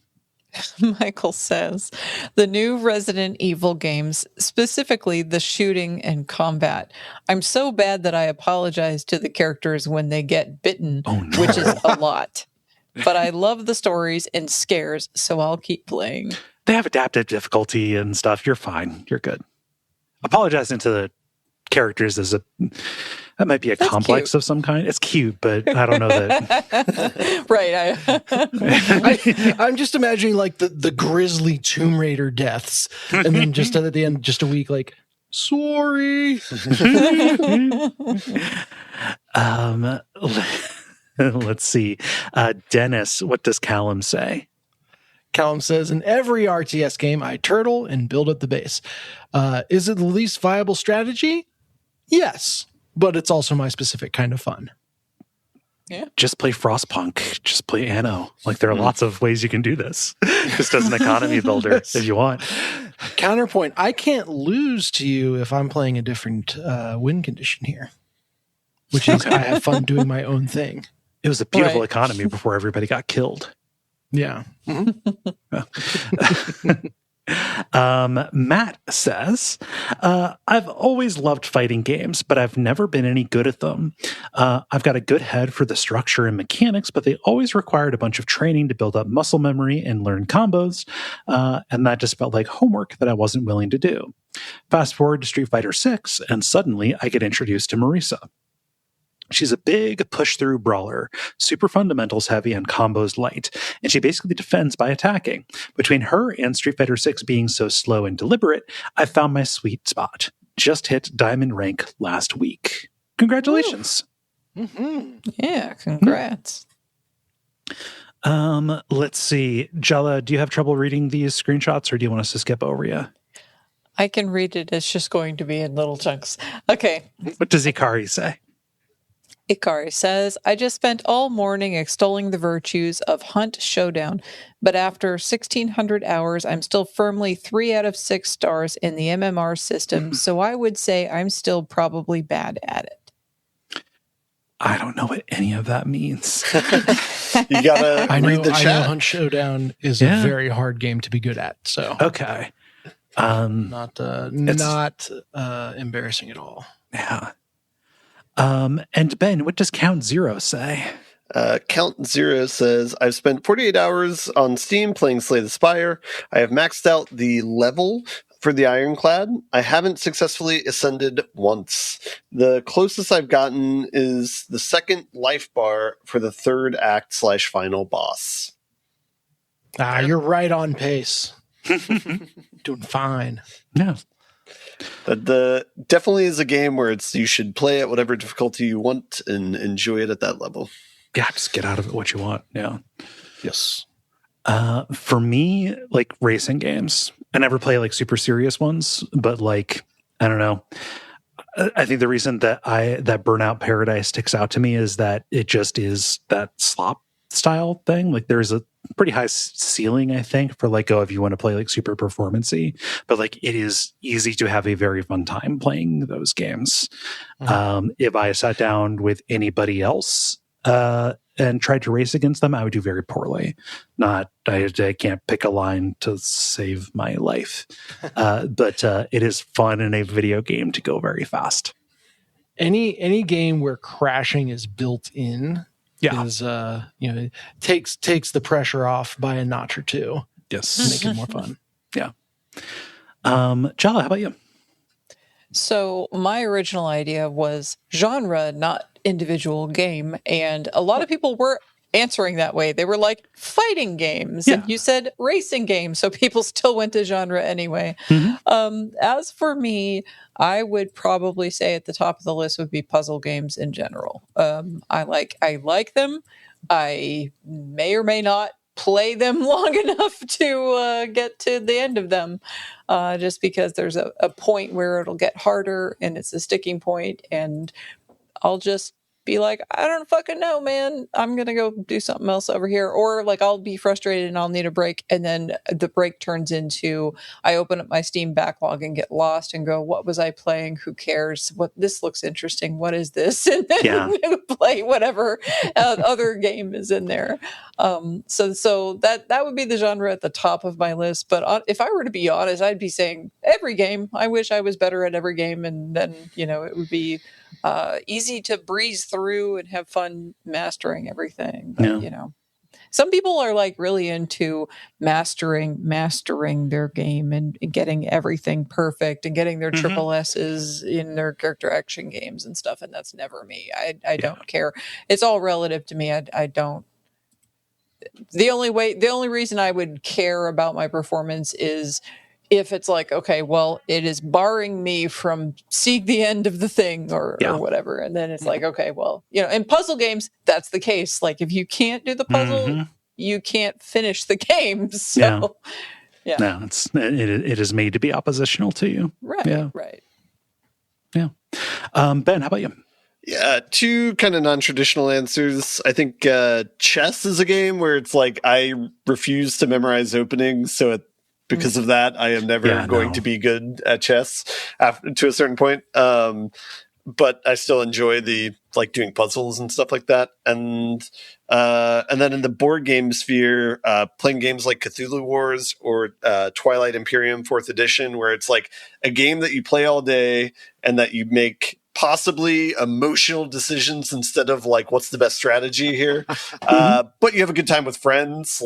Michael says, the new Resident Evil games, specifically the shooting and combat. I'm so bad that I apologize to the characters when they get bitten, which is a lot. But I love the stories and scares, so I'll keep playing. They have adaptive difficulty and stuff. You're fine. You're good. Apologizing to the characters that might be a complex of some kind. It's cute, but I don't know that. Right. I'm just imagining like the grisly Tomb Raider deaths, and then just at the end, just a week like, sorry. Let's see. Dennis, what does Callum say? Callum says, in every RTS game, I turtle and build at the base. Is it the least viable strategy? Yes, but it's also my specific kind of fun. Yeah. Just play Frostpunk. Just play Anno. Like there are lots of ways you can do this. Just as an economy builder, if you want. Counterpoint, I can't lose to you if I'm playing a different win condition here, which is I have fun doing my own thing. It was a beautiful economy before everybody got killed. Yeah. Matt says, I've always loved fighting games, but I've never been any good at them. I've got a good head for the structure and mechanics, but they always required a bunch of training to build up muscle memory and learn combos, and that just felt like homework that I wasn't willing to do. Fast forward to Street Fighter 6, and suddenly I get introduced to Marisa. She's a big push-through brawler, super fundamentals heavy and combos light, and she basically defends by attacking. Between her and Street Fighter 6 being so slow and deliberate, I found my sweet spot. just hit diamond rank last week. Congratulations. Yeah, congrats. Let's see. Jala, do you have trouble reading these screenshots, or do you want us to skip over you? I can read it. It's just going to be in little chunks. Okay. What does Ikari say? Ikari says, I just spent all morning extolling the virtues of Hunt Showdown, but after 1,600 hours, I'm still firmly 3 out of 6 stars in the MMR system, so I would say I'm still probably bad at it. I don't know what any of that means. You gotta read the chat. I know Hunt Showdown is a very hard game to be good at, so okay. Not embarrassing at all. Yeah. And Ben, what does Count Zero say? Count Zero says, I've spent 48 hours on Steam playing Slay the Spire. I have maxed out the level for the Ironclad. I haven't successfully ascended once. The closest I've gotten is the second life bar for the third act / final boss. You're right on pace. Doing fine. Yeah. The definitely is a game where you should play at whatever difficulty you want and enjoy it at that level. Yeah, just get out of it what you want. Yeah. Yes. For me, like racing games, I never play like super serious ones, but like, I don't know. I think the reason that Burnout Paradise sticks out to me is that it just is that slop style thing. Like there's a pretty high ceiling, I think, for like, if you want to play like super performance-y, but like it is easy to have a very fun time playing those games. If I sat down with anybody else and tried to race against them, I would do very poorly. I can't pick a line to save my life. But it is fun in a video game to go very fast. Any game where crashing is built in is takes the pressure off by a notch or two. Yes. Make it more fun. Yeah. Jala, how about you? So my original idea was genre, not individual game. And a lot of people were answering that way. They were like fighting games. And you said racing games. So people still went to genre anyway. As for me, I would probably say at the top of the list would be puzzle games in general. I like them. I may or may not play them long enough to get to the end of them, just because there's a point where it'll get harder and it's a sticking point, and I'll just be like, I don't fucking know, man. I'm going to go do something else over here. Or like I'll be frustrated and I'll need a break. And then the break turns into, I open up my Steam backlog and get lost and go, what was I playing? Who cares? This looks interesting. What is this? And then play whatever other game is in there. So that would be the genre at the top of my list. But if I were to be honest, I'd be saying every game. I wish I was better at every game. And then, it would be easy to breeze through and have fun mastering everything. But, some people are like really into mastering their game and getting everything perfect and getting their triple S's in their character action games and stuff. And that's never me. I don't care. It's all relative to me. I don't. The only reason I would care about my performance is if it's like, okay, well, it is barring me from seeing the end of the thing or whatever. And then it's like, okay, well, in puzzle games, that's the case. Like if you can't do the puzzle, you can't finish the game. So, no, it is made to be oppositional to you. Right. Yeah. Right. Yeah. Ben, how about you? Yeah, two kind of non-traditional answers. I think chess is a game where it's like I refuse to memorize openings, so because of that, I am never going to be good at chess to a certain point. But I still enjoy the doing puzzles and stuff like that. And then in the board game sphere, playing games like Cthulhu Wars or Twilight Imperium 4th edition, where it's like a game that you play all day and that you make possibly emotional decisions instead of what's the best strategy here. But you have a good time with friends.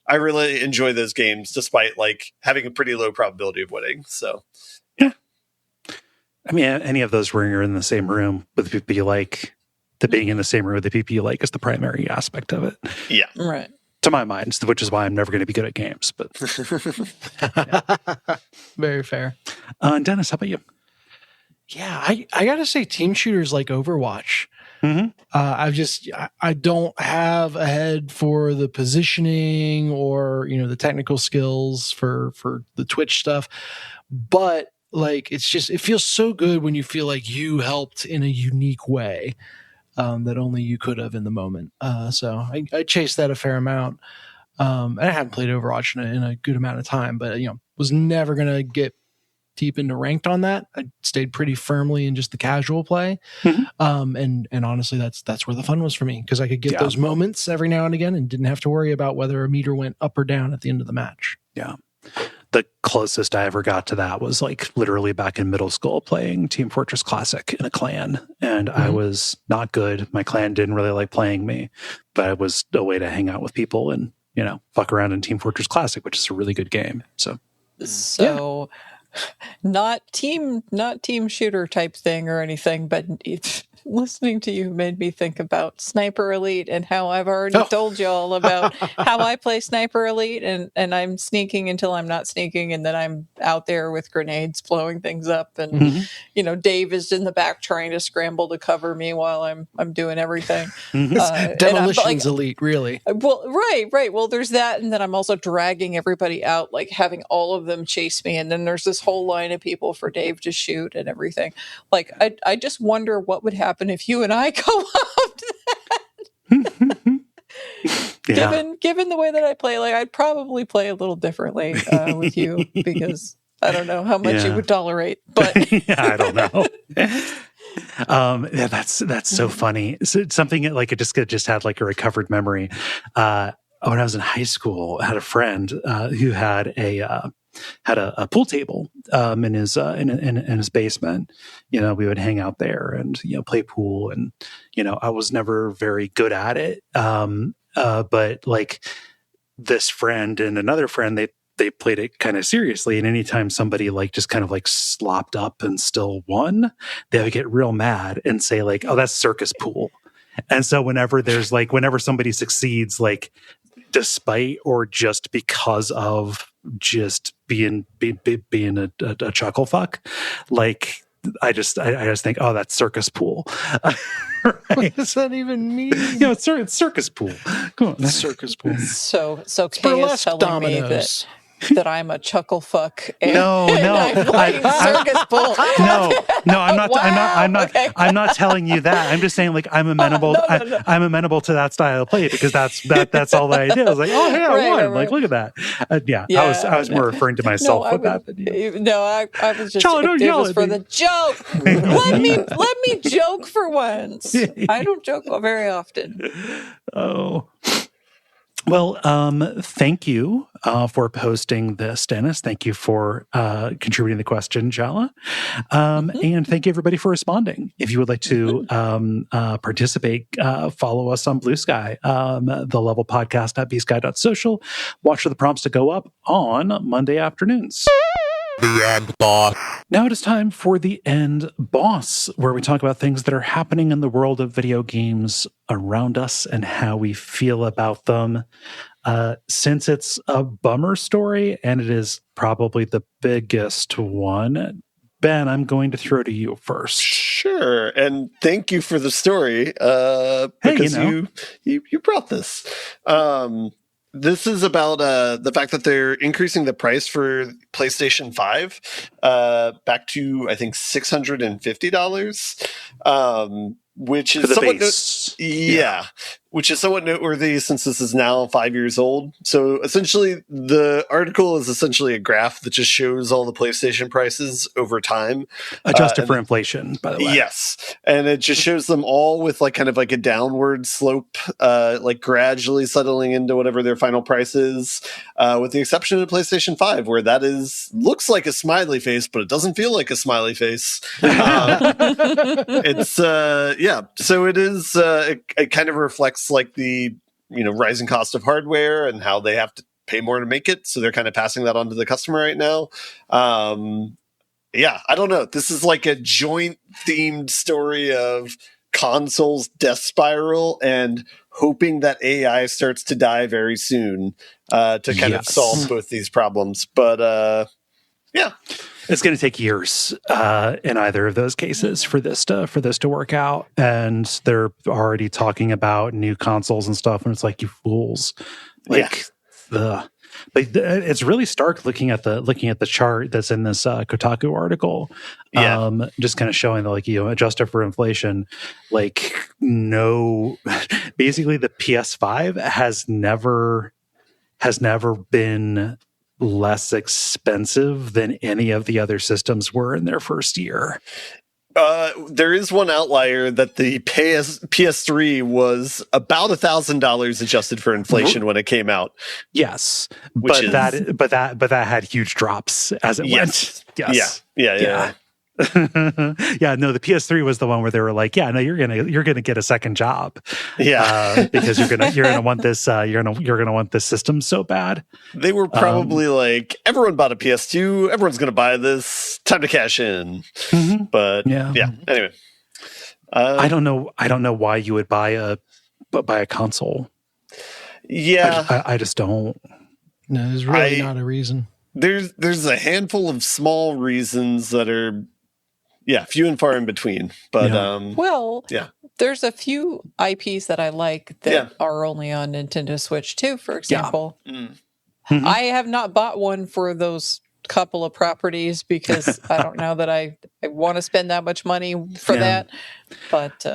I really enjoy those games despite having a pretty low probability of winning. So, yeah. I mean, any of those where you're in the same room with people you like, being in the same room with the people you like is the primary aspect of it. Yeah. Right. To my mind, which is why I'm never going to be good at games. But Very fair. Dennis, how about you? Yeah, I gotta say, team shooters like Overwatch. I don't have a head for the positioning or the technical skills for the Twitch stuff, but like it feels so good when you feel like you helped in a unique way that only you could have in the moment. So I chased that a fair amount. And I haven't played Overwatch in a good amount of time, but was never gonna get deep into ranked on that. I stayed pretty firmly in just the casual play. And honestly, that's where the fun was for me, because I could get those moments every now and again and didn't have to worry about whether a meter went up or down at the end of the match. Yeah. The closest I ever got to that was like literally back in middle school playing Team Fortress Classic in a clan. And I was not good. My clan didn't really like playing me, but it was a way to hang out with people and, fuck around in Team Fortress Classic, which is a really good game. So not team shooter type thing or anything, but listening to you made me think about Sniper Elite and how I've already told y'all about how I play Sniper Elite, and I'm sneaking until I'm not sneaking, and then I'm out there with grenades blowing things up, and Dave is in the back trying to scramble to cover me while I'm doing everything. Demolitions Elite, really. Well, right. Well, there's that, and then I'm also dragging everybody out, like having all of them chase me, and then there's this whole line of people for Dave to shoot and everything. Like, I just wonder what would happen if you and I co-opted that. Given the way that I play, like I'd probably play a little differently with you, because I don't know how much you would tolerate. But I don't know. That's so funny. So something like it just had like a recovered memory. When I was in high school, I had a friend who had a pool table in his basement. We would hang out there and play pool, and I was never very good at it. But like this friend and another friend, they played it kind of seriously, and anytime somebody like just kind of like slopped up and still won, they would get real mad and say like, "Oh, that's circus pool." And so whenever somebody succeeds, like despite or just because of just being a chuckle fuck, like I just think, oh, that's circus pool. Right? What does that even mean? It's circus pool. Come on, circus pool. So Kaye is telling me that I'm a chuckle fuck. No, circus pool. No, I'm not. Wow. I'm not telling you that. I'm just saying, like, I'm amenable. No. I'm amenable to that style of play, because that's all that I did. I was like, oh, hey, I won. Like, look at that. I was more referring to myself with that than you. No, I was just. Jala, don't yell it was for the joke. let me joke for once. I don't joke very often. Oh. Well, thank you for posting this, Dennis. Thank you for contributing the question, Jala. And thank you, everybody, for responding. If you would like to participate, follow us on Blue Sky, the Level Podcast at bsky.social. Watch for the prompts to go up on Monday afternoons. The End Boss. Now it is time for The End Boss, where we talk about things that are happening in the world of video games around us and how we feel about them. Since it's a bummer story, and it is probably the biggest one, Ben, I'm going to throw to you first. Sure, and thank you for the story, because you brought this. This is about the fact that they're increasing the price for PlayStation 5 back to, I think, $650, which is somewhat which is somewhat noteworthy since this is now 5 years old. So essentially, the article is essentially a graph that just shows all the PlayStation prices over time. Adjusted for inflation, by the way. Yes. And it just shows them all with like kind of like a downward slope, like gradually settling into whatever their final price is, with the exception of PlayStation 5, where that looks like a smiley face, but it doesn't feel like a smiley face. It's, so it is, it kind of reflects like the rising cost of hardware and how they have to pay more to make it, so they're kind of passing that on to the customer right now. I don't know, this is like a joint themed story of consoles death spiral and hoping that AI starts to die very soon to kind of solve both these problems. But It's going to take years in either of those cases for this to work out, and they're already talking about new consoles and stuff. And it's like, you fools, like the. But it's really stark looking at the chart that's in this Kotaku article. Just kind of showing that, like, adjusted for inflation, like, no, basically the PS5 has never been less expensive than any of the other systems were in their first year. There is one outlier that the PS3 was about $1,000 adjusted for inflation when it came out. Yes, but that had huge drops as it went. Yes. Yeah. Yeah, no, the PS3 was the one where they were like, yeah, no, you're gonna get a second job, because you're gonna want this you're gonna want this system so bad. They were probably like, everyone bought a PS2, everyone's gonna buy this, time to cash in. But anyway, I don't know why you would buy a console. Yeah, I just don't. No, there's really not a reason. There's a handful of small reasons that are few and far in between. But there's a few IPs that I like that are only on Nintendo Switch too, for example. I have not bought one for those couple of properties because I don't know that I want to spend that much money for that. But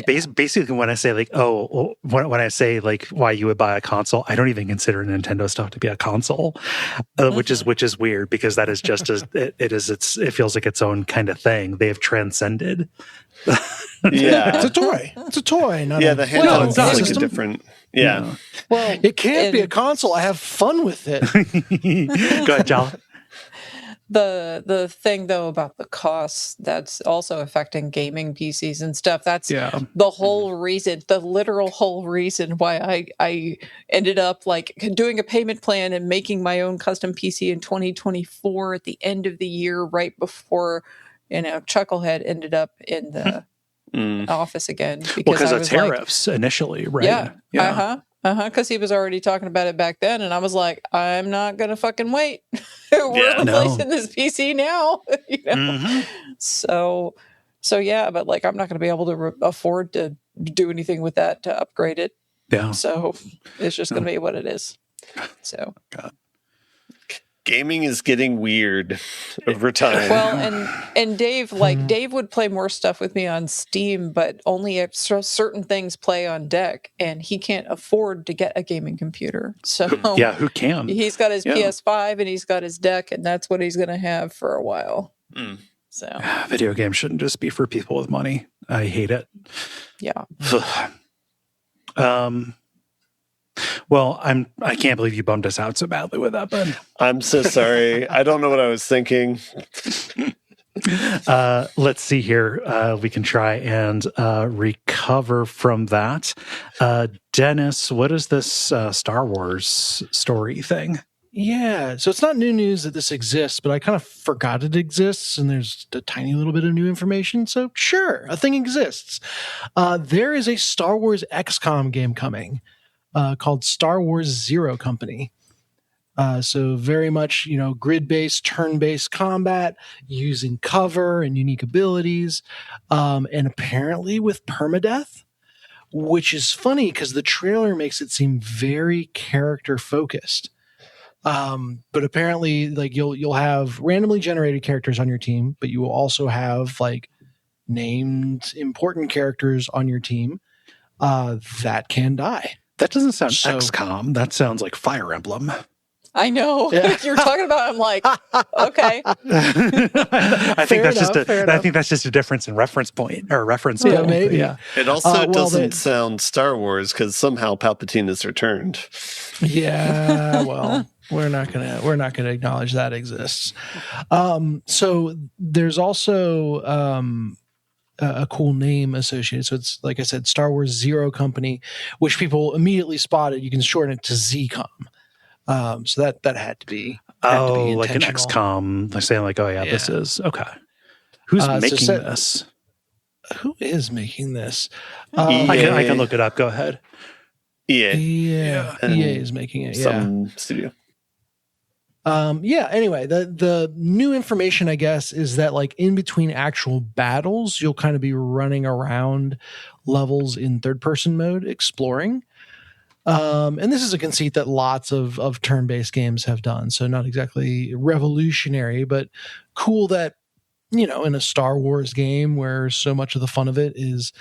basically, when I say like, when I say like why you would buy a console, I don't even consider Nintendo stuff to be a console, which is weird because that is just as it feels like its own kind of thing. They have transcended. It's a toy. It's a toy. The handheld is like a different. Yeah. Well, it can't be a console. I have fun with it. Go ahead, Jala. The thing though about the costs that's also affecting gaming PCs and stuff, that's the whole reason, the literal whole reason why I ended up like doing a payment plan and making my own custom PC in 2024 at the end of the year, right before Chucklehead ended up in the office again because of tariffs initially, right? Because he was already talking about it back then, and I was like, I'm not gonna fucking wait. We're replacing this PC now, So but like, I'm not gonna be able to afford to do anything with that to upgrade it. Yeah. So it's just gonna be what it is. So. God. Gaming is getting weird over time. Well, and Dave, Dave would play more stuff with me on Steam, but only if certain things play on deck, and he can't afford to get a gaming computer. So who can? He's got his PS5 and he's got his deck, and that's what he's going to have for a while. So video games shouldn't just be for people with money. I hate it. Yeah. Well, I can't believe you bummed us out so badly with that, bud. I'm so sorry. I don't know what I was thinking. Let's see here. We can try and recover from that. Dennis, what is this Star Wars story thing? Yeah, so it's not new news that this exists, but I kind of forgot it exists, and there's a tiny little bit of new information. So sure, a thing exists. There is a Star Wars XCOM game coming. Called Star Wars Zero Company. So very much, grid-based, turn-based combat using cover and unique abilities, and apparently with permadeath, which is funny because the trailer makes it seem very character-focused. But apparently, like you'll have randomly generated characters on your team, but you will also have like named important characters on your team that can die. That doesn't sound XCOM. That sounds like Fire Emblem. I know. Yeah. You're talking about. I'm like, okay. I think that's just a difference in reference point or reference. Yeah, maybe. Yeah. It also doesn't sound Star Wars because somehow Palpatine has returned. Yeah. Well, we're not gonna acknowledge that exists. So there's also. A cool name associated. So it's, like I said, Star Wars Zero Company, which people immediately spotted. You can shorten it to ZCOM. So that had to be like an XCOM. They're saying like, this is okay. Who's making this? Who is making this? I can look it up. Go ahead. EA is making it. Some studio. Anyway, the new information, I guess, is that like in between actual battles, you'll kind of be running around levels in third person mode exploring. And this is a conceit that lots of turn-based games have done. So not exactly revolutionary, but cool that, in a Star Wars game where so much of the fun of it is,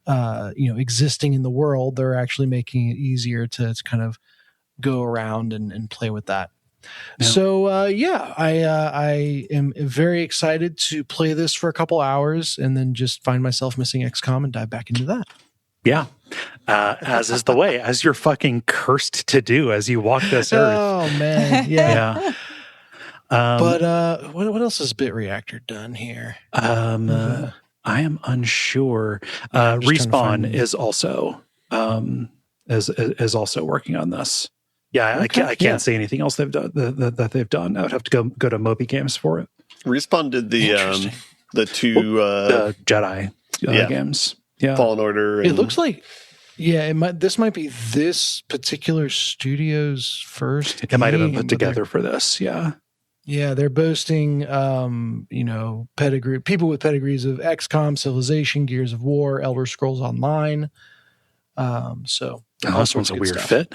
existing in the world, they're actually making it easier to kind of go around and play with that. Yeah. So, I am very excited to play this for a couple hours and then just find myself missing XCOM and dive back into that. Yeah. As is the way, as you're fucking cursed to do as you walk this earth. Oh, man. Yeah. But what else has BitReactor done here? I am unsure. Respawn is also is also working on this. Yeah, okay. I can't say anything else they've done that they've done. I would have to go to Moby Games for it. Respawn did the two the Jedi games. Yeah, Fallen Order. It looks like this might be this particular studio's first. It might have been put together for this. Yeah. Yeah, they're boasting, people with pedigrees of XCOM, Civilization, Gears of War, Elder Scrolls Online. This one's a weird fit.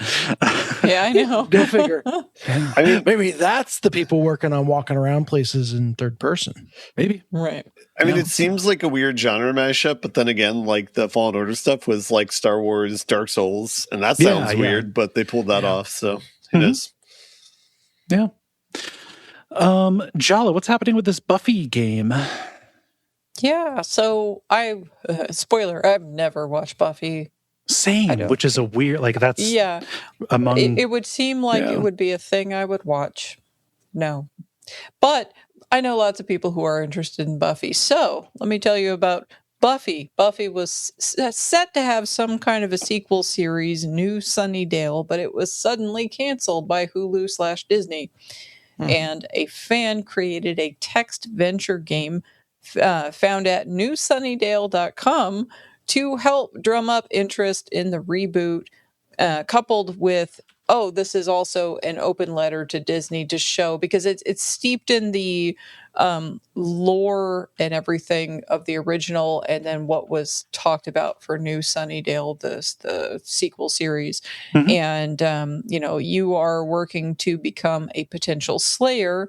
Yeah, I know. Go figure. I mean, maybe that's the people working on walking around places in third person. Maybe. Right. I mean, it seems like a weird genre mashup, but then again, like the Fallen Order stuff was like Star Wars, Dark Souls, and that sounds weird, but they pulled that off. So who knows? Yeah. Jala, what's happening with this Buffy game? Yeah, so spoiler, I've never watched Buffy. Same, which is a weird, like that's among. It would seem like it would be a thing I would watch. No, but I know lots of people who are interested in Buffy. So let me tell you about Buffy. Buffy was set to have some kind of a sequel series, New Sunnydale, but it was suddenly canceled by Hulu/Disney. And a fan created a text venture game found at newsunnydale.com to help drum up interest in the reboot, coupled with, this is also an open letter to Disney to show, because it's steeped in the lore and everything of the original, and then what was talked about for New Sunnydale, the sequel series. And, you are working to become a potential Slayer,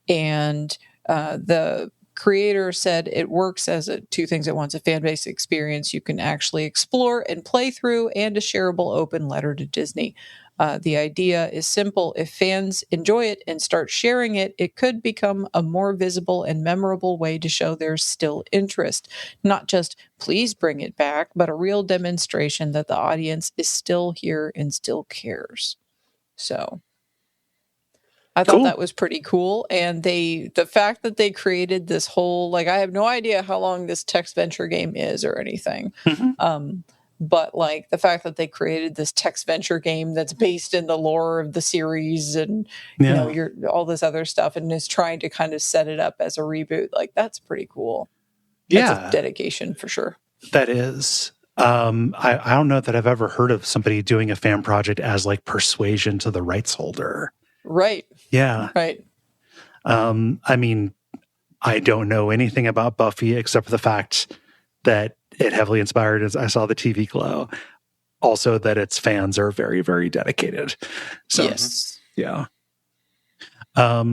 and the creator said it works as two things at once: a fan-based experience you can actually explore and play through, and a shareable open letter to Disney. The idea is simple. If fans enjoy it and start sharing it, it could become a more visible and memorable way to show there's still interest. Not just, please bring it back, but a real demonstration that the audience is still here and still cares. So I thought that was pretty cool. And the fact that they created this whole, I have no idea how long this text venture game is or anything. But the fact that they created this text venture game that's based in the lore of the series and, all this other stuff, and is trying to kind of set it up as a reboot, that's pretty cool. That's a dedication for sure. That is. I don't know that I've ever heard of somebody doing a fan project as persuasion to the rights holder. Right. Yeah. Right. I mean, I don't know anything about Buffy except for the fact that it heavily inspired, as I saw the TV glow. Also that its fans are very, very dedicated. So, yes. Yeah. I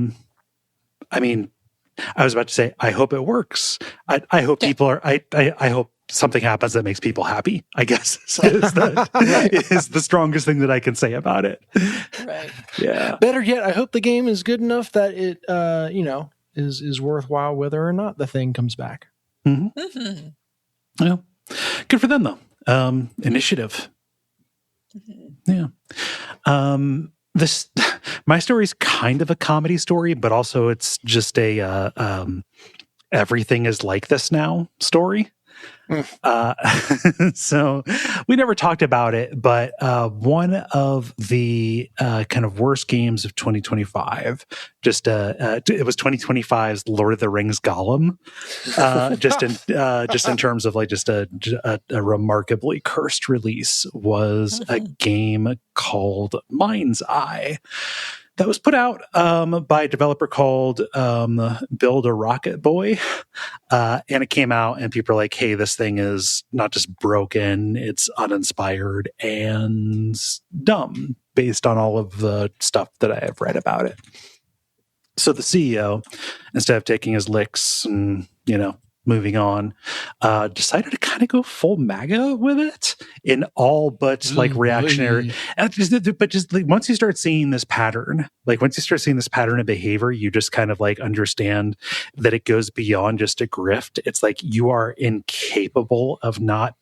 mean, I was about to say, I hope it works. I hope people are, I hope something happens that makes people happy, I guess, is the strongest thing that I can say about it. Right. Yeah. Better yet, I hope the game is good enough that it, is worthwhile whether or not the thing comes back. Yeah. Good for them, though. Initiative. Yeah. My story is kind of a comedy story, but also it's just a everything is like this now story. So we never talked about it, but one of the kind of worst games of 2025, it was 2025's Lord of the Rings Gollum, just in terms of a remarkably cursed release, was a game called MindsEye. that was put out by a developer called Build a Rocket Boy. And it came out and people are like, hey, this thing is not just broken, it's uninspired and dumb based on all of the stuff that I have read about it. So the CEO, instead of taking his licks and, moving on, decided to kind of go full MAGA with it in all but reactionary. But just once you start seeing this pattern, of behavior, you just kind of understand that it goes beyond just a grift. It's like you are incapable of not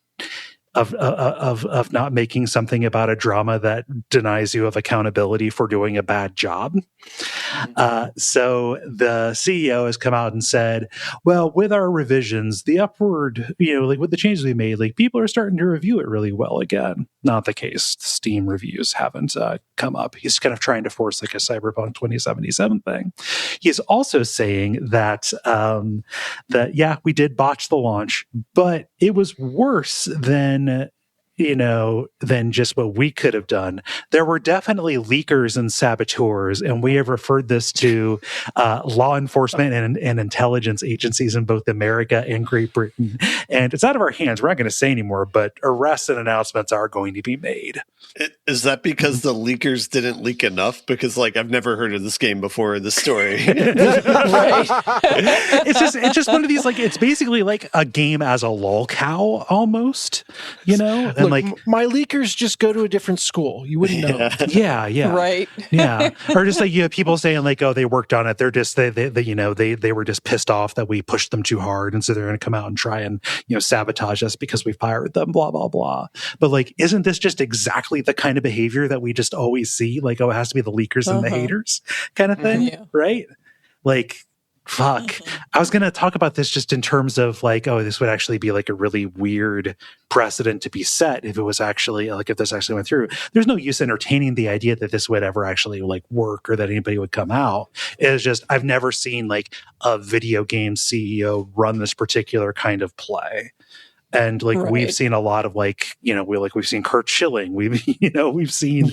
making something about a drama that denies you of accountability for doing a bad job. So the CEO has come out and said, well, with our revisions, the upward, with the changes we made, people are starting to review it really well again. Not the case. Steam reviews haven't come up. He's kind of trying to force a Cyberpunk 2077 thing. He's also saying that, we did botch the launch, but it was worse than just what we could have done. There were definitely leakers and saboteurs, and we have referred this to law enforcement and intelligence agencies in both America and Great Britain. And it's out of our hands. We're not going to say anymore, but arrests and announcements are going to be made. Is that because the leakers didn't leak enough? Because I've never heard of this game before in the story. Right. It's just one of these, it's basically like a game as a lolcow almost, And Look, my leakers just go to a different school. You wouldn't know. Yeah. Right. Yeah. Or just people saying oh, they worked on it. They're just, they were just pissed off that we pushed them too hard. And so they're going to come out and try and, sabotage us because we fired them, blah, blah, blah. But isn't this just exactly the kind of behavior that we just always see? It has to be the leakers and the haters kind of thing. Yeah. Right. Fuck. I was going to talk about this just in terms of this would actually be a really weird precedent to be set if it was actually if this actually went through. There's no use entertaining the idea that this would ever actually work or that anybody would come out. It's just, I've never seen a video game CEO run this particular kind of play. And we've seen a lot of we've seen Kurt Schilling, we've seen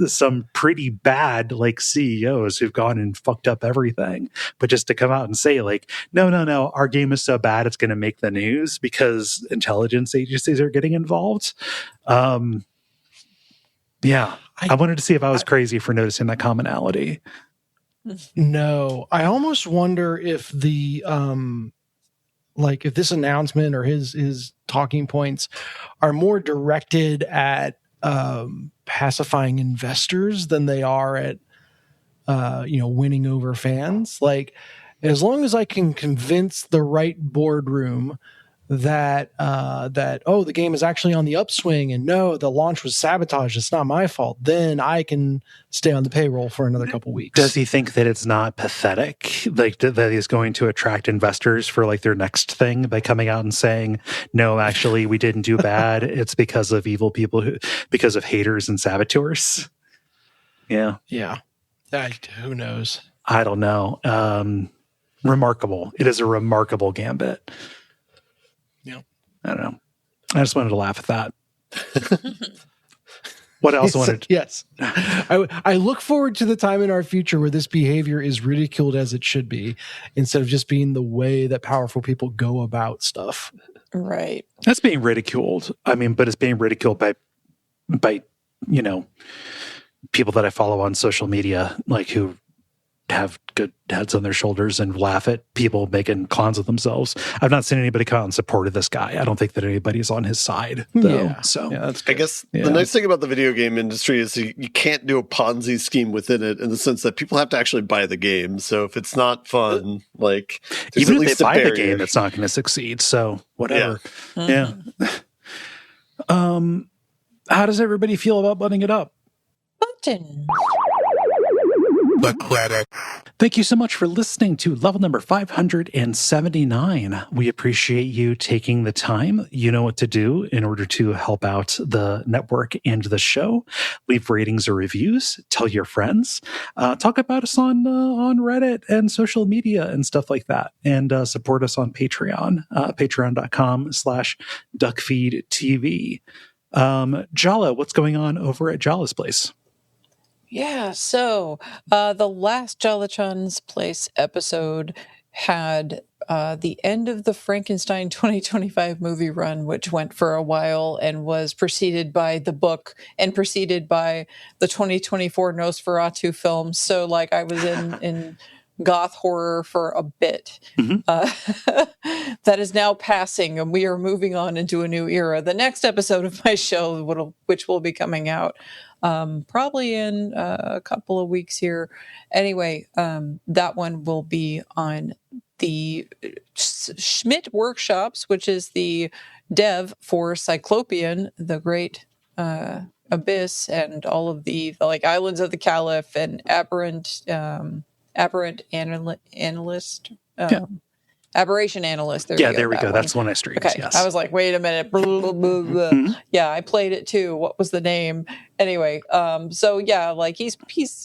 some pretty bad CEOs who've gone and fucked up everything, but just to come out and say no, our game is so bad it's going to make the news because intelligence agencies are getting involved. I wanted to see if I was crazy for noticing that commonality. No, I almost wonder if the if this announcement or his talking points are more directed at pacifying investors than they are at winning over fans. As long as I can convince the right boardroom that the game is actually on the upswing and no, the launch was sabotaged, it's not my fault, then I can stay on the payroll for another couple weeks. Does he think that it's not pathetic, that he's going to attract investors for their next thing by coming out and saying, no, actually we didn't do bad, it's because of evil people, because of haters and saboteurs? Yeah Who knows? I don't know. Remarkable. It is a remarkable gambit. Yeah. I don't know. I just wanted to laugh at that. What else wanted? Yes. I look forward to the time in our future where this behavior is ridiculed as it should be, instead of just being the way that powerful people go about stuff. Right. That's being ridiculed. But it's being ridiculed by people that I follow on social media, who have good heads on their shoulders and laugh at people making clowns of themselves. I've not seen anybody come out and supported this guy. I don't think that anybody's on his side, though. Yeah. So that's I guess the nice thing about the video game industry is you can't do a Ponzi scheme within it, in the sense that people have to actually buy the game. So if it's not fun, even if they buy the game, it's not going to succeed. So whatever. Yeah. How does everybody feel about butting it up? Button. Thank you so much for listening to level number 579. We appreciate you taking the time. You know what to do in order to help out the network and the show. Leave ratings or reviews. Tell your friends. Talk about us on Reddit and social media and stuff like that. And support us on Patreon. Patreon.com/Duckfeed.tv. Jala, what's going on over at Jala's place? Yeah, so the last Jalachan's Place episode had the end of the Frankenstein 2025 movie run, which went for a while and was preceded by the book and preceded by the 2024 Nosferatu film. So, like, I was in goth horror for a bit. That is now passing, and we are moving on into a new era. The next episode of my show, which will be coming out probably in a couple of weeks here. Anyway, that one will be on the Schmidt Workshops, which is the dev for Cyclopean, the Great Abyss, and all of the like Islands of the Caliph and Aberrant Analyst. Aberration Analyst. There we go. That's the one I streamed. Okay. Yes. I was like, wait a minute. Blah, blah, blah, blah. Yeah, I played it too. What was the name? Anyway, so yeah, like he's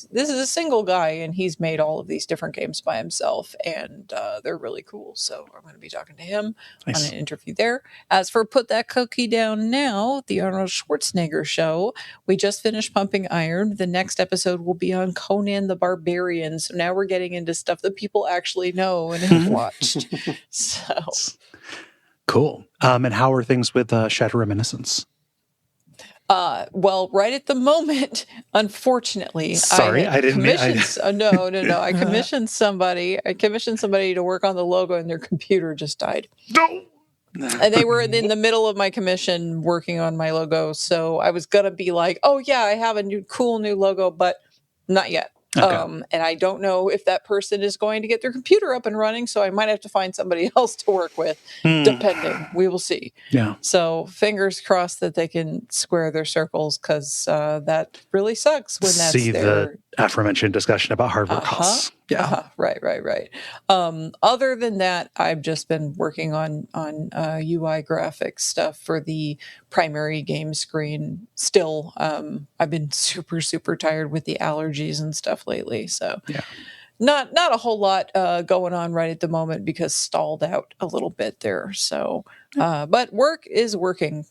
this is a single guy and he's made all of these different games by himself, and they're really cool. So I'm going to be talking to him on an interview there. As for Put That Cookie Down Now, the Arnold Schwarzenegger show, we just finished Pumping Iron. The next episode will be on Conan the Barbarian. So now we're getting into stuff that people actually know and have watched. So cool. And how are things with Shadow Reminiscence? Well, right at the moment, unfortunately, sorry, I didn't mean. No. I commissioned somebody. To work on the logo, and their computer just died. No. And they were in the middle of my commission working on my logo, so I was gonna be like, "Oh yeah, I have a cool new logo," but not yet. Okay. And I don't know if that person is going to get their computer up and running, so I might have to find somebody else to work with, depending. We will see. Yeah. So fingers crossed that they can square their circles, because that really sucks when that's the aforementioned discussion about hardware costs. Yeah. Right. Other than that, I've just been working on UI graphics stuff for the primary game screen. Still, I've been super, super tired with the allergies and stuff lately. So not a whole lot going on right at the moment, because stalled out a little bit there. So, but work is working.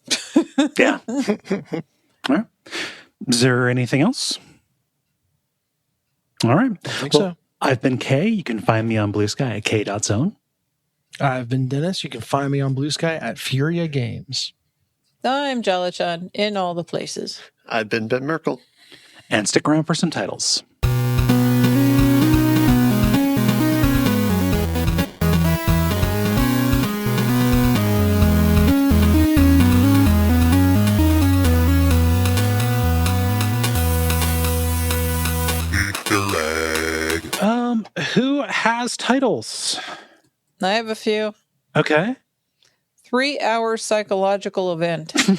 Yeah. All right. Is there anything else? All right. I think so. I've been Kaye. You can find me on Blue Sky at Kaye.zone. I've been Dennis. You can find me on Blue Sky at Furia Games. I'm Jalachan in all the places. I've been Ben Merkel. And stick around for some titles. Who has titles? I have a few. Okay. 3-hour psychological event. Okay.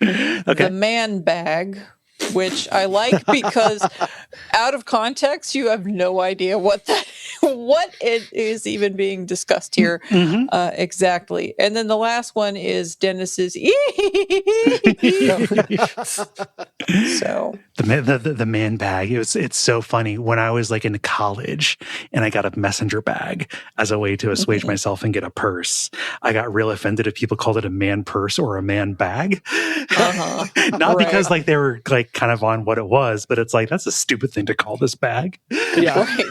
The man bag, which I like because out of context, you have no idea what it is even being discussed here exactly. And then the last one is Dennis's So the man bag. It's so funny. When I was like in college and I got a messenger bag as a way to assuage myself and get a purse, I got real offended if people called it a man purse or a man bag. Not because like they were like kind of on what it was, but it's like, that's a stupid thing to call this bag. Yeah. Right.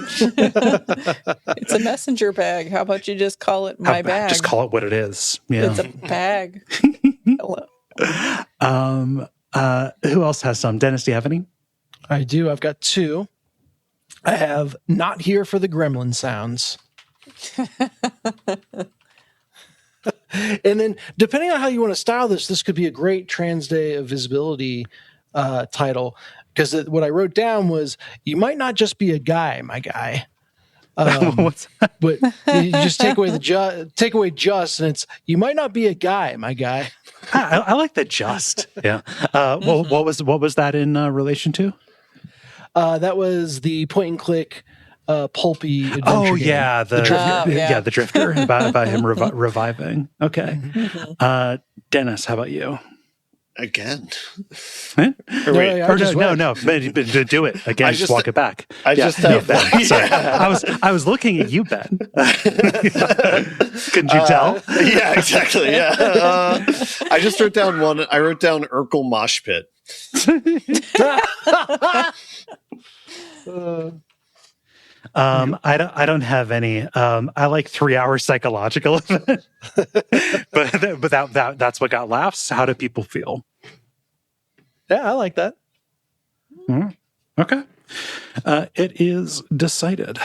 It's a messenger bag. How about you just call it my bag? Just call it what it is. Yeah. It's a bag. Hello. Who else has some? Dennis, do you have any? I do. I've got 2. I have Not Here for the Gremlin Sounds. And then, depending on how you want to style this could be a great Trans Day of Visibility title. Because what I wrote down was, you might not just be a guy, my guy. What's that? But you just take away just, and it's, you might not be a guy, my guy. I like the just. Yeah. Well, what was that in relation to? That was the point and click pulpy adventure game. Yeah, the Drifter. The Drifter, about him reviving. Okay. Dennis, how about you? Again? Huh? No. But do it again. Just walk it back. I just have Ben. Sorry, I was looking at you, Ben. Couldn't you tell? Yeah, exactly. Yeah, I just wrote down one. I wrote down Urkel Mosh Pit. I don't have any. I like 3-hour psychological event, but that's what got laughs. How do people feel? Yeah, I like that. Okay. It is decided.